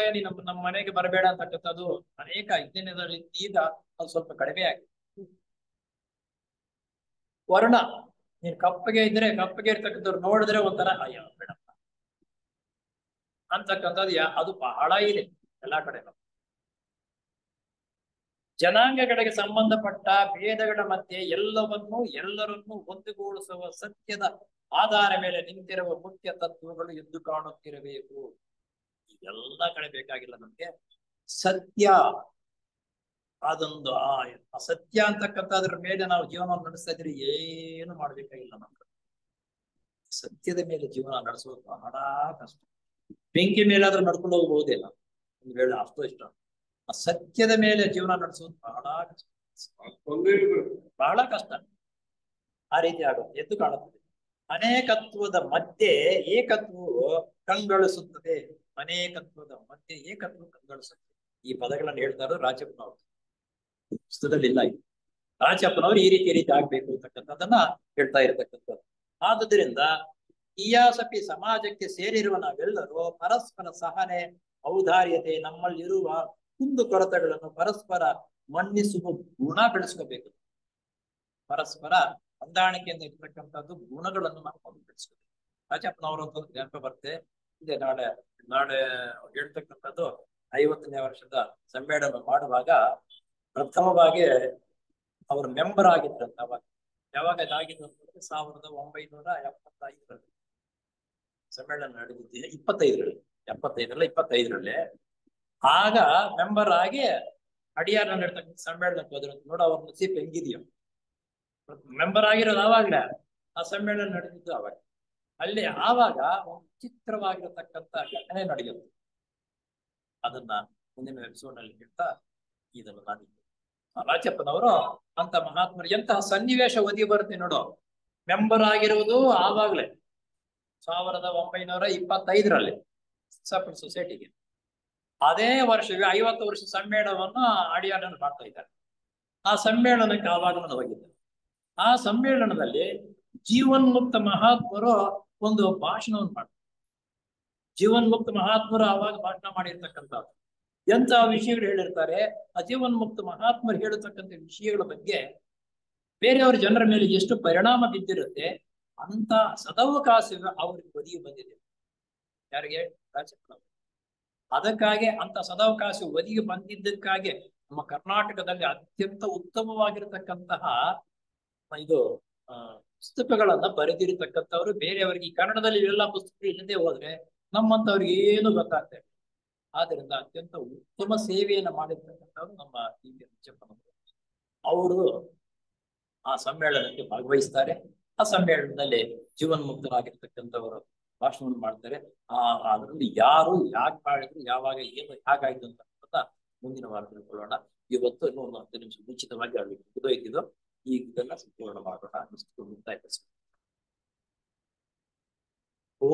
ನಮ್ಮ ಮನೆಗೆ ಬರಬೇಡ ಅಂತಕ್ಕಂಥದ್ದು ಅನೇಕ ಇದ್ದಿನಲ್ಲಿ ಈಗ ಅದು ಸ್ವಲ್ಪ ಕಡಿಮೆ ಆಗಿದೆ. ವರ್ಣ, ನೀನ್ ಕಪ್ಪಗೆ ಇದ್ರೆ ಕಪ್ಪಗೆ ಇರ್ತಕ್ಕಂಥವ್ರು ನೋಡಿದ್ರೆ ಒಂಥರ ಅಯ್ಯ ಬೇಡಪ್ಪ ಅಂತಕ್ಕಂಥದ್ದು ಅದು ಬಹಳ ಇದೆ ಎಲ್ಲಾ ಕಡೆ. ಜನಾಂಗಗಳಿಗೆ ಸಂಬಂಧಪಟ್ಟ ಭೇದಗಳ ಮಧ್ಯೆ ಎಲ್ಲರನ್ನೂ ಒಂದುಗೂಡಿಸುವ ಸತ್ಯದ ಆಧಾರ ಮೇಲೆ ನಿಂತಿರುವ ಮುಖ್ಯ ತತ್ವಗಳು ಎದ್ದು ಕಾಣುತ್ತಿರಬೇಕು. ಇದೆಲ್ಲ ಕಡೆ ಬೇಕಾಗಿಲ್ಲ ನಮ್ಗೆ. ಸತ್ಯ, ಅದೊಂದು ಅಸತ್ಯ ಅಂತಕ್ಕಂಥದ್ರ ಮೇಲೆ ನಾವು ಜೀವನವನ್ನು ನಡೆಸ್ತಾ ಇದ್ರೆ ಏನು ಮಾಡ್ಬೇಕಾಗಿಲ್ಲ ನಮ್ಗೆ. ಸತ್ಯದ ಮೇಲೆ ಜೀವನ ನಡೆಸೋದು ಬಹಳ ಕಷ್ಟ. ಬೆಂಕಿ ಮೇಲಾದ್ರೂ ನಡ್ಕೊಂಡು ಹೋಗ್ಬಹುದಿಲ್ಲ ಒಂದು ವೇಳೆ, ಅಷ್ಟು ಇಷ್ಟ. ಆ ಸತ್ಯದ ಮೇಲೆ ಜೀವನ ನಡೆಸೋದು ಬಹಳ ಕಷ್ಟ, ಬಹಳ ಕಷ್ಟ. ಆ ರೀತಿ ಆಗುತ್ತೆ, ಎದ್ದು ಕಾಣುತ್ತದೆ. ಅನೇಕತ್ವದ ಮಧ್ಯೆ ಏಕತ್ವವು ಕಂಗೊಳಿಸುತ್ತದೆ. ಅನೇಕತ್ವದ ಮಧ್ಯೆ ಏಕತ್ವ ಕಂಗೊಳಿಸುತ್ತದೆ. ಈ ಪದಗಳನ್ನು ಹೇಳ್ತಾರೋ ರಾಜಪ್ಪನವರು, ಪುಸ್ತಕದಲ್ಲಿ ಇಲ್ಲ. ರಾಜಪ್ಪನವರು ಈ ರೀತಿ ಆಗ್ಬೇಕು ಅಂತಕ್ಕಂಥದ್ದನ್ನ ಹೇಳ್ತಾ ಇರತಕ್ಕಂಥದ್ದು. ಆದುದರಿಂದ ಇಯಾಸಪಿ ಸಮಾಜಕ್ಕೆ ಸೇರಿರುವ ನಾವೆಲ್ಲರೂ ಪರಸ್ಪರ ಸಹನೆ, ಔದಾರ್ಯತೆ, ನಮ್ಮಲ್ಲಿರುವ ಕುಂದು ಕೊರತೆಗಳನ್ನು ಪರಸ್ಪರ ಮನ್ನಿಸುವ ಗುಣ ಬೆಳೆಸ್ಕೋಬೇಕು. ಪರಸ್ಪರ ಹೊಂದಾಣಿಕೆಯಿಂದ ಇರ್ತಕ್ಕಂಥದ್ದು ಗುಣಗಳನ್ನು ನಾವು ಬೆಳೆಸ್ಕೋಬೇಕು. ರಾಜಪ್ಪನವರು ಅಂತ ನೆನಪ ಬರುತ್ತೆ. ಇದೆ ನಾಳೆ ಹೇಳ್ತಕ್ಕಂಥದ್ದು 50ನೇ ವರ್ಷದ ಸಮ್ಮೇಳನ ಮಾಡುವಾಗ ಪ್ರಥಮವಾಗಿ ಅವರು ಮೆಂಬರ್ ಆಗಿದ್ರಂತ. ಯಾವಾಗ ಇದಾಗಿದ್ದು ಅಂತಂದ್ರೆ 1975 ಸಮ್ಮೇಳನ ನಡೆದಿದ್ದೆ 25ರಲ್ಲಿ ಆಗ ಮೆಂಬರ್ ಆಗಿ ಅಡಿಯಾರ್ ನಡೀತಕ್ಕಂಥ ಸಮ್ಮೇಳನಕ್ಕೆ ಹೋದ್ರು. ನೋಡ ಅವ್ರ ನಸೀಬ್ ಹೆಂಗಿದೆಯೋ, ಮೆಂಬರ್ ಆಗಿರೋದು ಆವಾಗ್ಲೇ. ಆ ಸಮ್ಮೇಳನ ನಡೆದಿದ್ದು ಅವಾಗ. ಅಲ್ಲಿ ಆವಾಗ ಒಂದು ಚಿತ್ರವಾಗಿರತಕ್ಕಂಥ ಘಟನೆ ನಡೆಯುತ್ತೆ. ಅದನ್ನ ಮುಂದಿನ ಎಪಿಸೋಡ್ ನಲ್ಲಿ ಹೇಳ್ತಾ ಇದನ್ನು ನಾನು ರಾಜಪ್ಪನವರು ಅಂತ ಮಹಾತ್ಮರು ಎಂತಹ ಸನ್ನಿವೇಶ ಒದಗಿ ಬರುತ್ತೆ ನೋಡು. ಮೆಂಬರ್ ಆಗಿರುವುದು ಆವಾಗ್ಲೇ 1925ರಲ್ಲಿ ಸೊಸೈಟಿಗೆ. ಅದೇ ವರ್ಷವೇ 50 ವರ್ಷ ಸಮ್ಮೇಳನವನ್ನು ಅಡಿಯಾರನ್ನು ಮಾಡ್ತಾ ಇದ್ದಾರೆ. ಆ ಸಮ್ಮೇಳನಕ್ಕೆ ಆವಾಗ ನಾನು ಹೋಗಿದ್ದೆ. ಆ ಸಮ್ಮೇಳನದಲ್ಲಿ ಜೀವನ್ಮುಕ್ತ ಮಹಾತ್ಮರು ಒಂದು ಭಾಷಣವನ್ನು ಮಾಡ್ತಾರೆ. ಜೀವನ್ಮುಕ್ತ ಮಹಾತ್ಮರು ಆವಾಗ ಭಾಷಣ ಮಾಡಿರ್ತಕ್ಕಂಥದ್ದು ಎಂತ ವಿಷಯಗಳು ಹೇಳಿರ್ತಾರೆ. ಆ ಜೀವನ್ಮುಕ್ತ ಮಹಾತ್ಮರು ಹೇಳತಕ್ಕಂಥ ವಿಷಯಗಳ ಬಗ್ಗೆ ಬೇರೆಯವರ ಜನರ ಮೇಲೆ ಎಷ್ಟು ಪರಿಣಾಮ ಬಿದ್ದಿರುತ್ತೆ ಅಂತ ಸದವಕಾಶ ಅವ್ರಿಗೆ ಒದಗಿ ಬಂದಿದೆ. ಯಾರಿಗೆ? ರಾಜಪ್ಪನವರು. ಅದಕ್ಕಾಗಿ ಅಂತ ಸದಾವಕಾಶ ಒದಗಿ ಬಂದಿದ್ದಕ್ಕಾಗಿ ನಮ್ಮ ಕರ್ನಾಟಕದಲ್ಲಿ ಅತ್ಯಂತ ಉತ್ತಮವಾಗಿರತಕ್ಕಂತಹ ಇದು ಪುಸ್ತಕಗಳನ್ನ ಬರೆದಿರತಕ್ಕಂಥವ್ರು ಬೇರೆಯವರಿಗೆ ಈ ಕನ್ನಡದಲ್ಲಿ ಇವೆಲ್ಲ ಪುಸ್ತಕಗಳು ಇಲ್ಲದೆ ಹೋದ್ರೆ ನಮ್ಮಂತವ್ರಿಗೆ ಏನು ಗೊತ್ತಾಗ್ತಾ ಇಲ್ಲ. ಆದ್ರಿಂದ ಅತ್ಯಂತ ಉತ್ತಮ ಸೇವೆಯನ್ನು ಮಾಡಿರ್ತಕ್ಕಂಥವ್ರು ನಮ್ಮ ಟಿ.ವಿ. ರಂಗಪ್ಪನವರು. ಅವರು ಆ ಸಮ್ಮೇಳನಕ್ಕೆ ಭಾಗವಹಿಸ್ತಾರೆ. ಆ ಸಮ್ಮೇಳನದಲ್ಲಿ ಜೀವನ್ಮುಕ್ತರಾಗಿರ್ತಕ್ಕಂಥವರು ಭಾಷಣವನ್ನು ಮಾಡ್ತಾರೆ. ಅದರಲ್ಲಿ ಯಾರು ಯಾಕೆ ಮಾಡಿದ್ರು, ಯಾವಾಗ ಏನು ಹೇಗಾಯ್ತು ಅಂತ ಮುಂದಿನ ವಾರ ತಿಳ್ಕೊಳ್ಳೋಣ. ಇವತ್ತು ಇನ್ನೂ ಒಂದು 10 ನಿಮಿಷ ಮುಂಚಿತವಾಗಿ ಅವರಿಗೆ ಮುಗಿದೋಯ್ತಿದ್ದು. ಈಗ ಇದನ್ನ ಸಂಪೂರ್ಣ ಮಾಡೋಣ. ಇಷ್ಟು ಮುಕ್ತಾಯ. ಓ